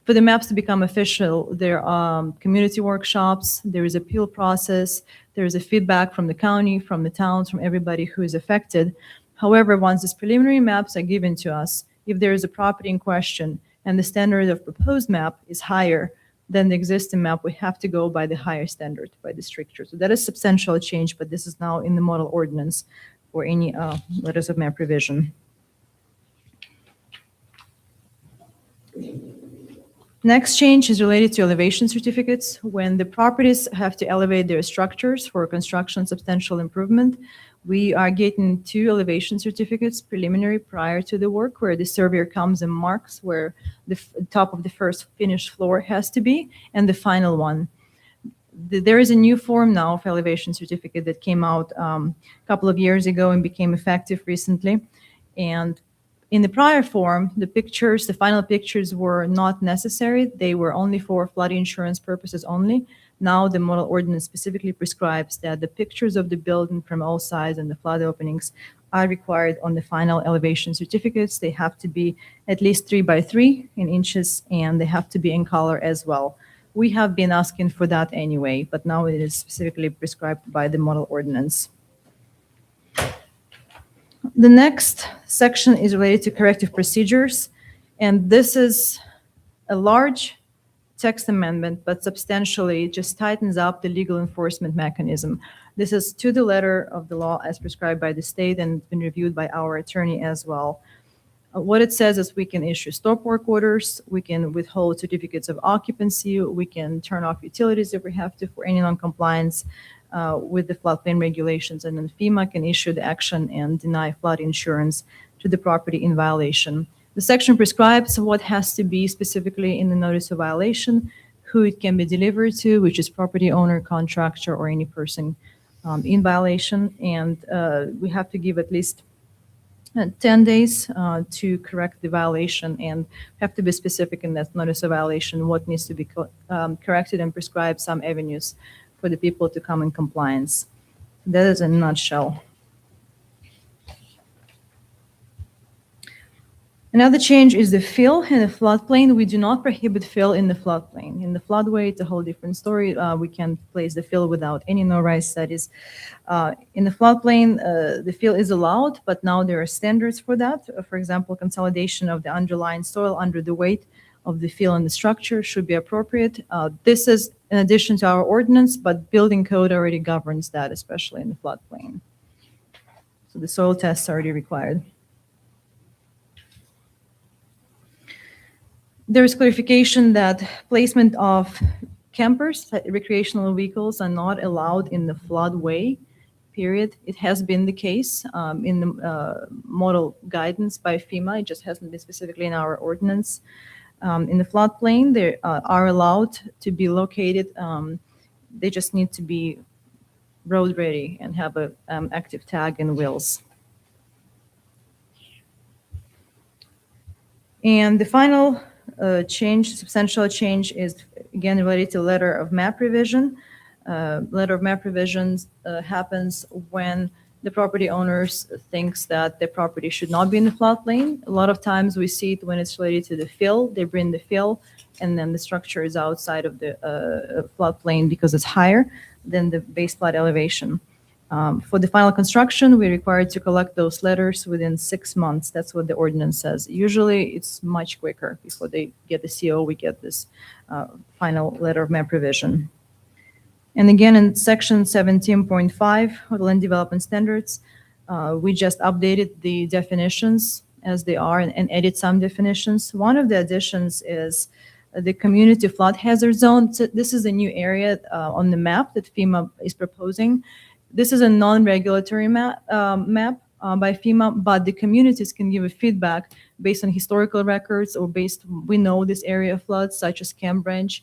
For the maps to become official, there are community workshops, there is appeal process, there is a feedback from the county, from the towns, from everybody who is affected. However, once these preliminary maps are given to us, if there is a property in question and the standard of proposed map is higher than the existing map, we have to go by the higher standard, by the stricter. So that is substantial change, but this is now in the model ordinance for any letters of map revision. Next change is related to elevation certificates. When the properties have to elevate their structures for construction substantial improvement, we are getting 2 elevation certificates preliminary prior to the work, where the surveyor comes and marks where the top of the first finished floor has to be, and the final one. There is a new form now of elevation certificate that came out a couple of years ago and became effective recently. And in the prior form, the final pictures were not necessary. They were only for flood insurance purposes only. Now the model ordinance specifically prescribes that the pictures of the building from all sides and the flood openings are required on the final elevation certificates. They have to be at least 3 by 3 in inches, and they have to be in color as well. We have been asking for that anyway, but now it is specifically prescribed by the model ordinance. The next section is related to corrective procedures, and this is a large text amendment, but substantially just tightens up the legal enforcement mechanism. This is to the letter of the law as prescribed by the state and been reviewed by our attorney as well. What it says is we can issue stop work orders, we can withhold certificates of occupancy, we can turn off utilities if we have to for any non-compliance with the floodplain regulations, and then FEMA can issue the action and deny flood insurance to the property in violation. The section prescribes what has to be specifically in the notice of violation, who it can be delivered to, which is property owner, contractor, or any person in violation. And we have to give at least 10 days to correct the violation, and have to be specific in that notice of violation what needs to be corrected, and prescribe some avenues for the people to come in compliance. That is in a nutshell. Another change is the fill in the floodplain. We do not prohibit fill in the floodplain. In the floodway, it's a whole different story. We can place the fill without any no-rise studies. In the floodplain, the fill is allowed, but now there are standards for that. For example, consolidation of the underlying soil under the weight of the fill in the structure should be appropriate. This is in addition to our ordinance, but building code already governs that, especially in the floodplain. So the soil tests are already required. There is clarification that placement of campers, recreational vehicles, are not allowed in the floodway, period. It has been the case in the model guidance by FEMA. It just hasn't been specifically in our ordinance. In the floodplain, they are allowed to be located They just need to be road ready and have a active tag and wheels. And the final substantial change is again related to letter of map revision. Letter of map revisions happens when the property owners thinks that the property should not be in the floodplain. A lot of times we see it when it's related to the fill. They bring the fill, and then the structure is outside of the floodplain because it's higher than the base flood elevation. For the final construction, we're required to collect those letters within 6 months. That's what the ordinance says. Usually, it's much quicker. Before they get the CO, we get this final letter of map revision. And again, in section 17.5 of the land development standards, we just updated the definitions as they are and edit some definitions. One of the additions is the community flood hazard zone. So this is a new area on the map that FEMA is proposing. This is a non-regulatory map by FEMA, but the communities can give a feedback based on historical records or we know this area floods, such as Camp Branch.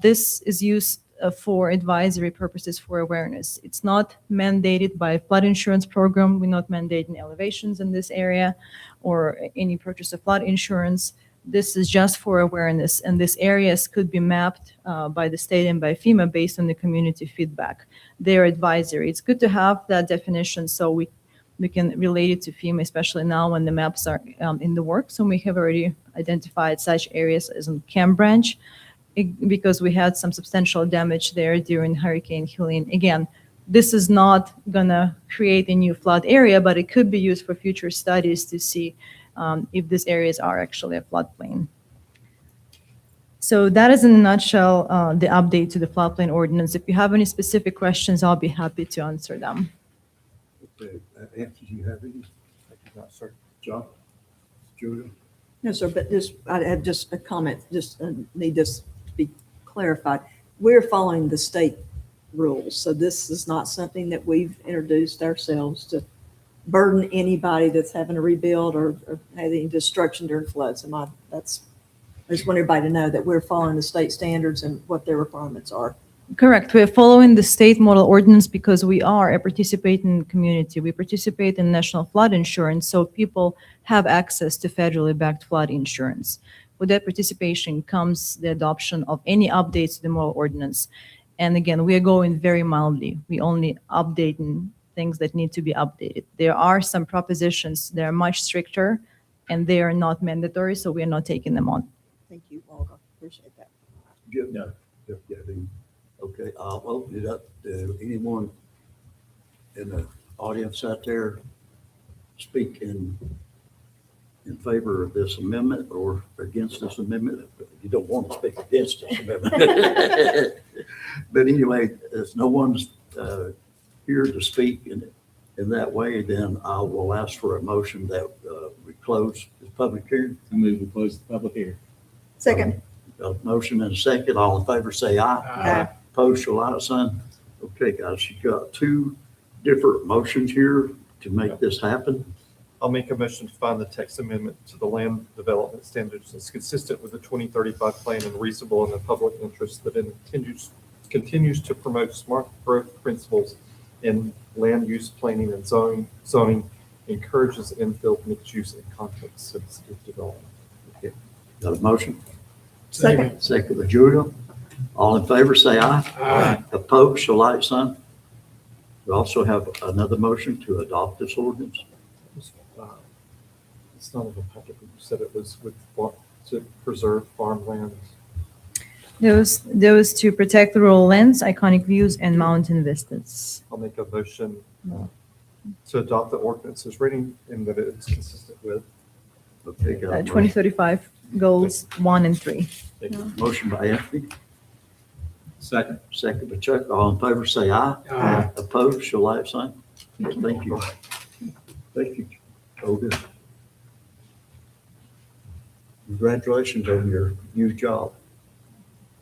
This is used for advisory purposes, for awareness. It's not mandated by flood insurance program. We're not mandating elevations in this area or any purchase of flood insurance. This is just for awareness, and these areas could be mapped by the state and by FEMA based on the community feedback. They're advisory. It's good to have that definition so we can relate it to FEMA, especially now when the maps are in the works. So we have already identified such areas as in Camp Branch, because we had some substantial damage there during Hurricane Helene. Again, this is not gonna create a new flood area, but it could be used for future studies to see if these areas are actually a floodplain. So that is in a nutshell the update to the floodplain ordinance. If you have any specific questions, I'll be happy to answer them. Okay, Anthony, do you have any? I do not, sir. John? Julia? No, sir, but I had just a comment, need this to be clarified. We're following the state rules, so this is not something that we've introduced ourselves to burden anybody that's having to rebuild or having destruction during floods. I just want everybody to know that we're following the state standards and what their requirements are. Correct. We're following the state model ordinance because we are a participating community. We participate in national flood insurance, so people have access to federally backed flood insurance. With that participation comes the adoption of any updates to the model ordinance. And again, we are going very mildly. We only updating things that need to be updated. There are some propositions that are much stricter and they are not mandatory, so we are not taking them on. Thank you, Olga. Appreciate that. No. Okay, I'll open it up to anyone in the audience out there speak in favor of this amendment or against this amendment. You don't want to speak against this amendment. But anyway, as no one's here to speak in that way, then I will ask for a motion that we close the public hearing. I move to close the public hearing. Second. A motion and a second. All in favor, say aye. Aye. Opposed, show like sign. Okay, guys, you got two different motions here to make this happen. I'll make a motion to find the text amendment to the land development standards as consistent with the 2035 plan and reasonable in the public interest that it continues to promote smart growth principles in land use planning and zoning, encourages infill mixed use and context sensitive development. Okay. Got a motion? Second. Second by Julia. All in favor, say aye. Aye. Opposed, show like sign. We also have another motion to adopt this ordinance. It's not in the packet, but you said it was to preserve farmland. Those to protect the rural lands, iconic views, and mountain vistas. I'll make a motion to adopt the ordinance as written and that it's consistent with. Okay, got a motion. 2035 goals 1 and 3. Motion by Anthony, Second. second by Chuck. All in favor, say aye. Aye. Opposed, show like sign. Thank you. Thank you. Olga. Congratulations on your new job.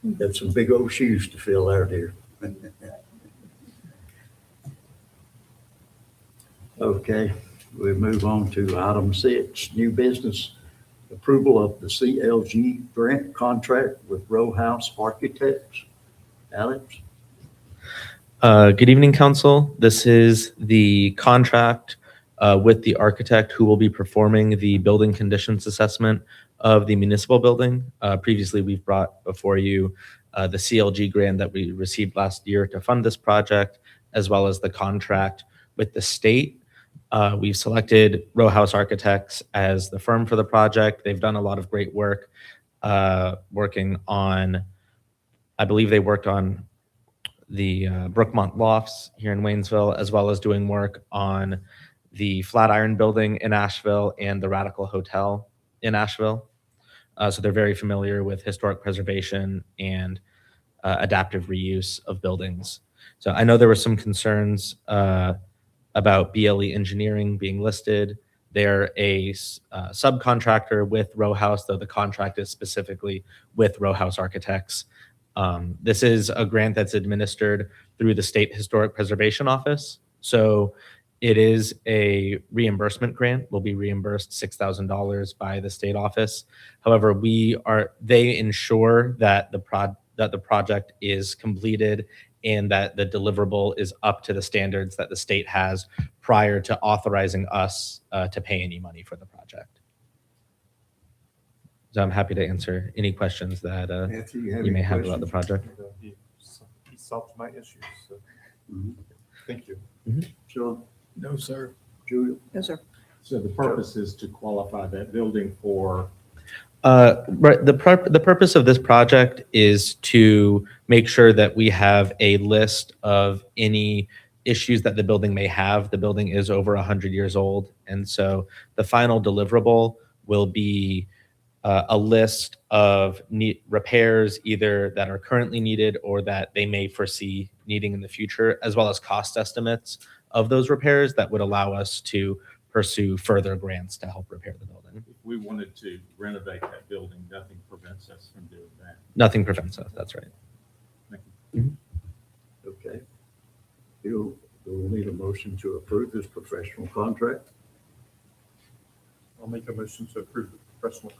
You have some big old shoes to fill there, dear. Okay, we move on to item 6, new business. Approval of the CLG grant contract with Row House Architects. Alex? Good evening, council. This is the contract with the architect who will be performing the building conditions assessment of the municipal building. Previously, we've brought before you the CLG grant that we received last year to fund this project, as well as the contract with the state. We've selected Row House Architects as the firm for the project. They've done a lot of great work working on, I believe they worked on the Brookmont Lofts here in Waynesville, as well as doing work on the Flatiron Building in Asheville and the Radical Hotel in Asheville. So they're very familiar with historic preservation and adaptive reuse of buildings. So I know there were some concerns about BLE Engineering being listed. They're a subcontractor with Row House, though the contract is specifically with Row House Architects. This is a grant that's administered through the State Historic Preservation Office. So it is a reimbursement grant. We'll be reimbursed $6,000 by the state office. However, they ensure that the project is completed and that the deliverable is up to the standards that the state has prior to authorizing us to pay any money for the project. So I'm happy to answer any questions that Matthew, you you may have about the project. He solved my issues, so Mhm. thank you. Sure. No, sir. Julia? Yes, sir. So the purpose is to qualify that building for, Right. The purpose of this project is to make sure that we have a list of any issues that the building may have. The building is over 100 years old, and so the final deliverable will be a list of repairs either that are currently needed or that they may foresee needing in the future, as well as cost estimates of those repairs that would allow us to pursue further grants to help repair the building. if we wanted to renovate that building, nothing prevents us from doing that. Nothing prevents us, that's right. Okay. We'll need a motion to approve this professional contract. I'll make a motion to approve the professional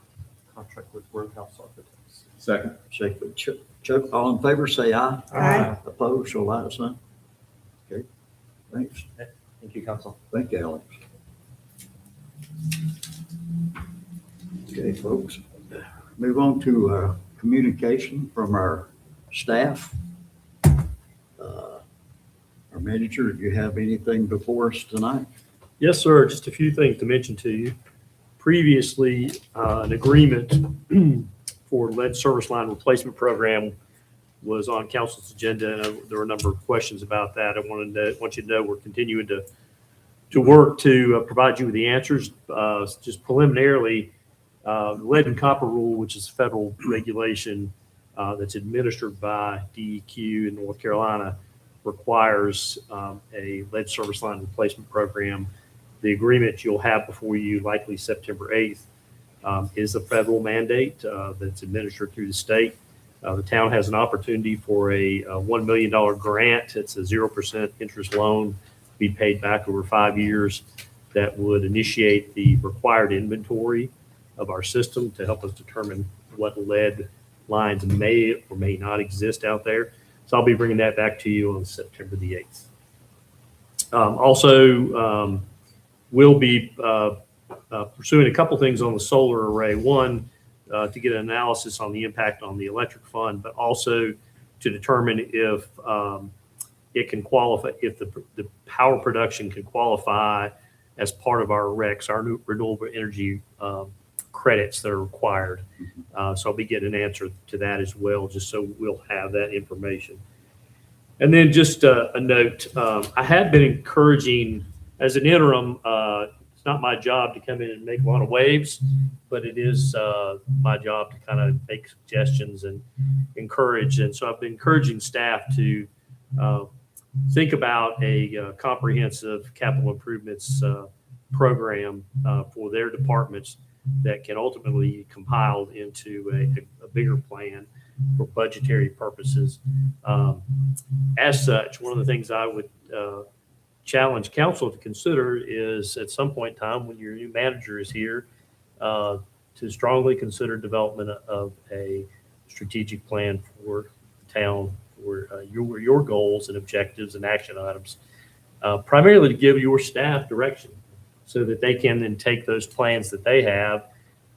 contract with Row House Architects. Second. Second, Chuck, all in favor, say aye. Aye. Opposed, show like sign. Okay, thanks. Thank you, council. Thank you, Alex. Okay, folks, move on to communication from our staff. Our manager, do you have anything before us tonight? Yes, sir. Just a few things to mention to you. Previously, an agreement for lead service line replacement program was on council's agenda. And there were a number of questions about that. I want you to know we're continuing to work to provide you with the answers. Just preliminarily, the lead and copper rule, which is federal regulation that's administered by DEQ in North Carolina, requires a lead service line replacement program. The agreement you'll have before you, likely September 8th, is a federal mandate that's administered through the state. The town has an opportunity for a $1 million grant. It's a 0% interest loan, be paid back over 5 years, that would initiate the required inventory of our system to help us determine what lead lines may or may not exist out there. So I'll be bringing that back to you on September the 8th. We'll be pursuing a couple things on the solar array. One, to get an analysis on the impact on the electric fund, but also to determine if it can qualify, if the power production can qualify as part of our RECs, our new renewable energy credits that are required. So I'll be getting an answer to that as well, just so we'll have that information. And then just a note, I have been encouraging, as an interim, it's not my job to come in and make a lot of waves, but it is my job to kind of make suggestions and encourage. And so I've been encouraging staff to think about a comprehensive capital improvements program for their departments that can ultimately be compiled into a bigger plan for budgetary purposes. As such, one of the things I would challenge council to consider is, at some point in time when your new manager is here, to strongly consider development of a strategic plan for the town for your goals and objectives and action items, primarily to give your staff direction so that they can then take those plans that they have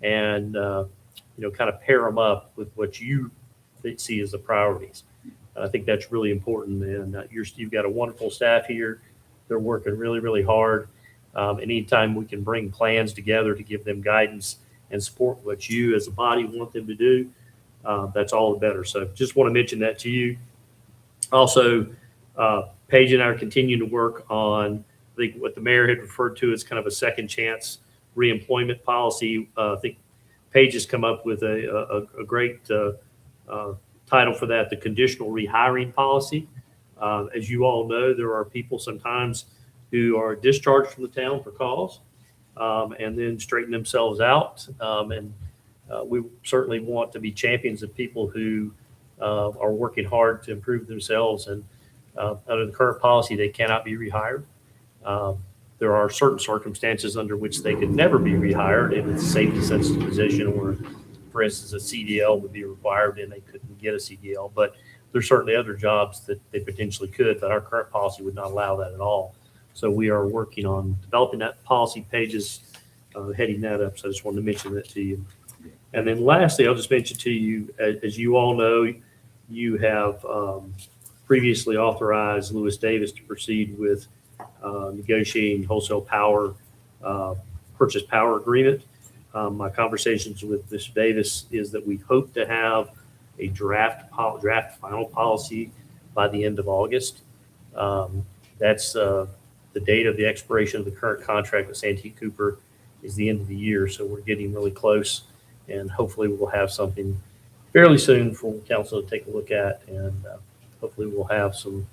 and, kind of pair them up with what you see as the priorities. I think that's really important. And you've got a wonderful staff here. They're working really, really hard. And anytime we can bring plans together to give them guidance and support what you as a body want them to do, that's all the better. So just want to mention that to you. Also, Paige and I are continuing to work on, I think, what the mayor had referred to as kind of a second chance reemployment policy. I think Paige has come up with a great title for that, the conditional rehiring policy. As you all know, there are people sometimes who are discharged from the town for cause and then straighten themselves out. We certainly want to be champions of people who are working hard to improve themselves. And under the current policy, they cannot be rehired. There are certain circumstances under which they could never be rehired if it's a safety sensitive position, or, for instance, a CDL would be required and they couldn't get a CDL. But there's certainly other jobs that they potentially could, but our current policy would not allow that at all. So we are working on developing that policy, Pages, heading that up. So I just wanted to mention that to you. And then lastly, I'll just mention to you, as you all know, you have previously authorized Lewis Davis to proceed with negotiating wholesale power purchase power agreement. My conversations with Mr. Davis is that we hope to have a draft final policy by the end of August. That's the date of the expiration of the current contract with Santee Cooper is the end of the year. So we're getting really close, and hopefully we'll have something fairly soon for council to take a look at, and hopefully we'll have some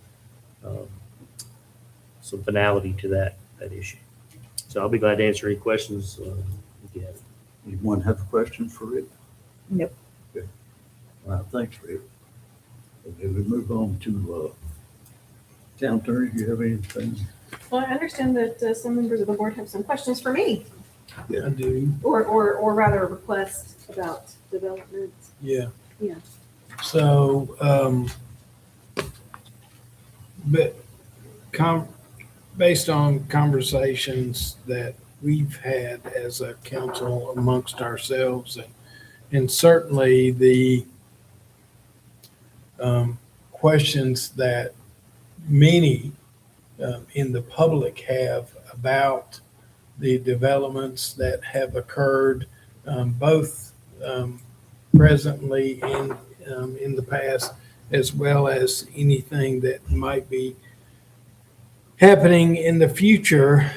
finality to that issue. So I'll be glad to answer any questions if you have. Anyone have a question for Rick? Nope. Okay. All right, thanks, Rick. Okay, we move on to Town Attorney. Do you have anything? Well, I understand that some members of the board have some questions for me, I do. or rather a request about development. Yeah. Yeah. So, but based on conversations that we've had as a council amongst ourselves, and certainly the questions that many in the public have about the developments that have occurred, both presently and in the past, as well as anything that might be happening in the future.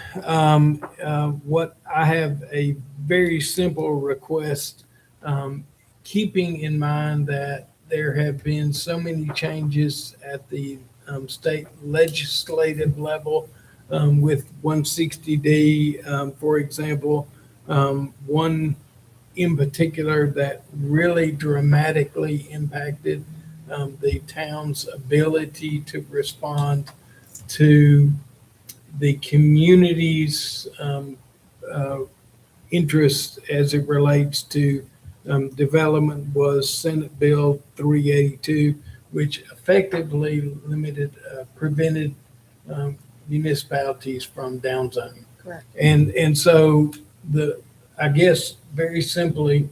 What I have a very simple request, keeping in mind that there have been so many changes at the state legislative level with 160D, for example, one in particular that really dramatically impacted the town's ability to respond to the community's interest as it relates to development was Senate Bill 382, which effectively prevented municipalities from downzoning. Correct. And so I guess very simply,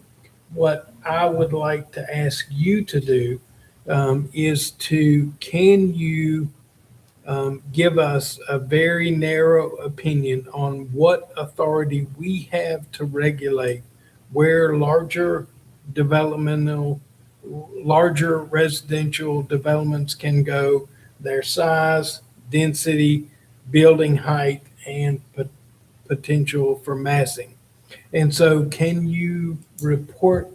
what I would like to ask you to do is can you give us a very narrow opinion on what authority we have to regulate where larger residential developments can go, their size, density, building height, and potential for massing. And so can you report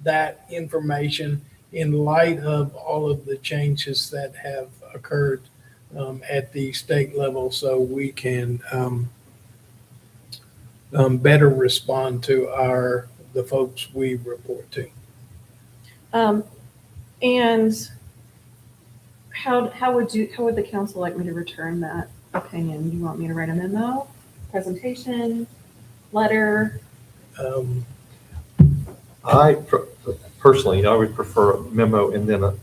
that information in light of all of the changes that have occurred at the state level, so we can better respond to the folks we report to? And how would the council like me to return that opinion? You want me to write a memo, presentation, letter? personally, I would prefer a memo and then a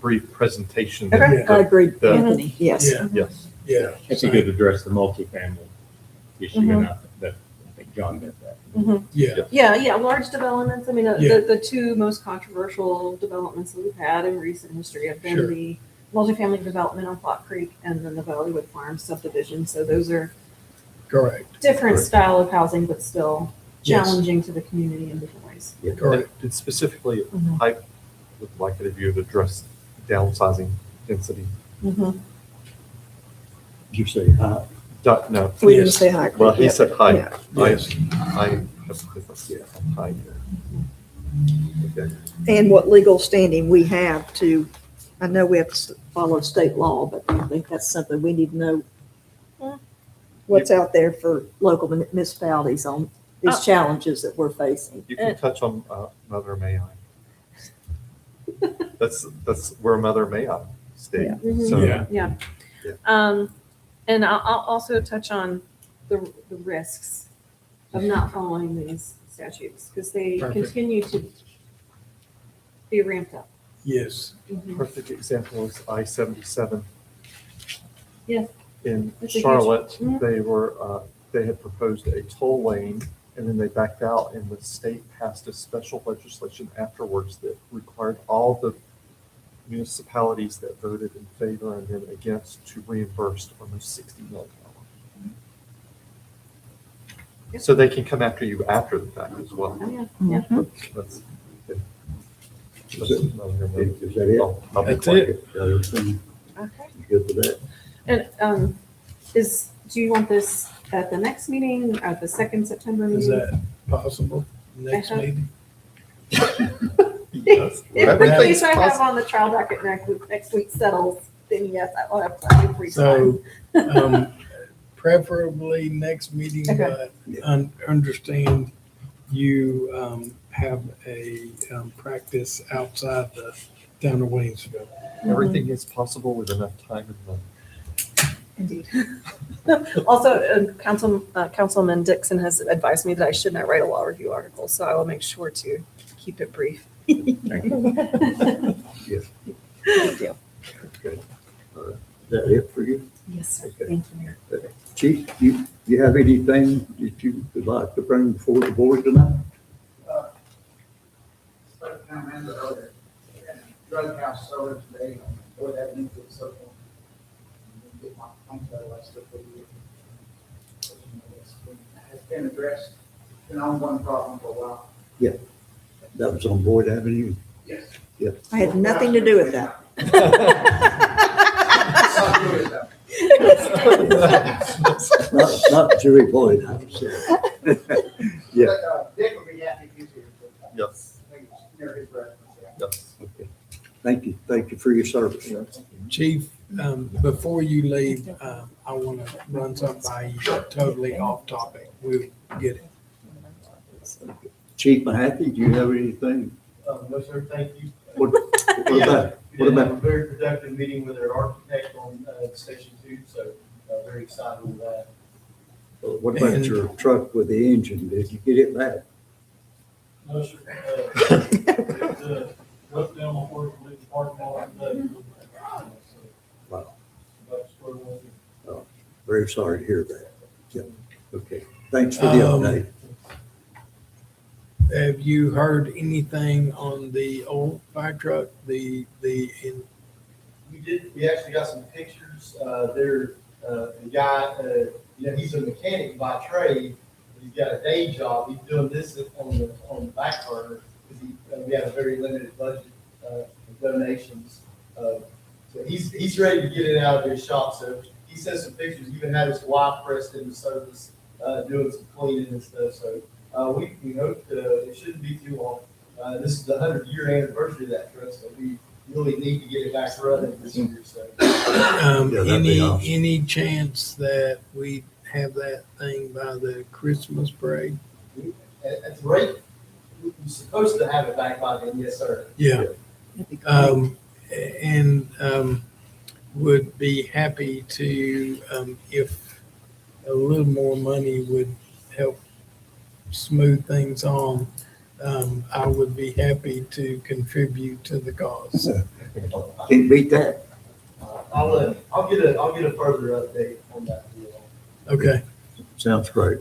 brief presentation. Okay, I agree, The- Anthony, yes. Yeah. Yes. Yeah. If you could address the multifamily issue, Mm-hmm. and I think John meant that. Yeah. Yeah, large developments. I mean, Yeah. the two most controversial developments that we've had in recent history have been Sure. the multifamily development on Plot Creek and then the Valleywood Farms subdivision. So those are Correct. different Correct. style of housing, but still Yes. challenging to the community in different ways. Correct. And specifically, Mhm. I would like it if you would address downsizing density. Mhm. Did you say hi? No. We didn't Yes. say hi. Well, he said height. Yeah. Yes. I have a different height. Okay. And what legal standing we have to, I know we have to follow state law, but I think that's something we need to know what's out there for local municipalities on these challenges that we're facing. You can touch on Mother May I. That's where Mother May I stayed. Mhm. So Yeah. Yeah. Yeah. And I'll also touch on the risks of not following these statutes because they Perfect. continue to be ramped up. Yes. Mhm. perfect example is I-77. Yes. In That's a huge- Charlotte, Mhm. they had proposed a toll lane and then they backed out and the state passed a special legislation afterwards that required all the municipalities that voted in favor and then against to reimburse almost $60 million. Yep. So they can come after you after the fact as well. Oh, yeah. That's- Is that it? I'll be That's quiet. it. Everything Okay. good with that? And do you want this at the next meeting, at the second September Is meeting? that possible? Next Uh-huh. meeting? Yes. If the Everything's case I have possible. on the trial docket next week settles, then yes, I will have plenty of free time. So, preferably next meeting, Okay. but understand you, have a, practice outside the town of Waynesville. Everything is possible with enough time and money. Indeed. Also, Councilman Dixon has advised me that I should not write a law review article, so I will make sure to keep it brief. Yes. Thank you. Good. Is that it for you? Yes, sir. Okay. Thank you, Mayor. Chief, you have anything that you would like to bring before the board tonight? Drug house solar today on Boyd Avenue to the circle. Get my contact list for you. Has been addressed, been an ongoing problem for a while. That was on Boyd Avenue. Yes. Yes. I had nothing to do with that. Not Jerry Boyd, I would say. Yeah. But Dick would be happy if he's here. but Yes, I think it's near his residence. yes. Okay. Thank you for your service. Chief, before you leave, I want to run something by you, totally off topic. We'll get it. Chief Mahaffey, do you have anything? No, sir, thank you. What about, We what did have a about, very productive meeting with our architect on Station 2, so very excited with that. what about your truck with the engine? Did you get it back? No, sir. The rope down on Fort Lee parking lot. Wow. That's where we're. Very sorry to hear that. Yeah. Okay. Thanks for the update. Have you heard anything on the old fire truck, We actually got some pictures. The guy, he's a mechanic by trade. But he's got a day job. He's doing this on the back burner because we have a very limited budget for donations. So he's ready to get it out of his shop. So he sent some pictures. Even had his wife pressed into service, doing some cleaning and stuff. So we hope it shouldn't be too long. This is the 100-year anniversary of that truck, so we really need to get it back running this year. So that'd be awesome. any chance that we have that thing by the Christmas parade? at the rate, we're supposed to have it back by then, yes, sir. Yeah. Would be happy to, if a little more money would help smooth things on, I would be happy to contribute to the cause. Can't beat that. I'll get a further update on that deal. Okay. Sounds great.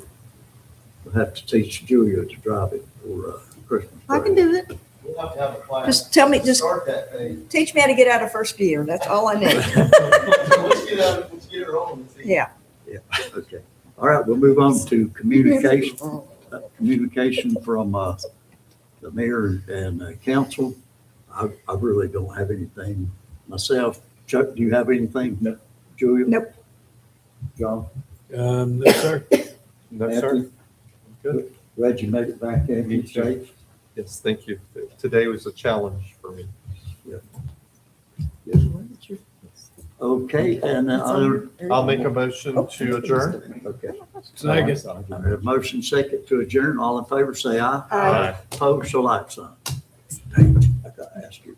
We'll have to teach Julia to drive it for Christmas. I can do it. We'll have to have a class. Just tell me, to just Start that thing. teach me how to get out of first gear. That's all I need. Let's get her on. and see. Yeah. Yeah, okay. All right, we'll move on to communication. Communication from the mayor and council. I really don't have anything myself. Chuck, do you have anything? No. Julia? Nope. John? No, sir. No, sir. Anthony? Good. Glad you made it back in Me too. safe. Yes, thank you. Today was a challenge for me. Okay, and I'll make a motion to adjourn. Okay. Second. I have motion second to adjourn. All in favor, say aye. Aye. Opposed, so like sign. Dang, I gotta ask you.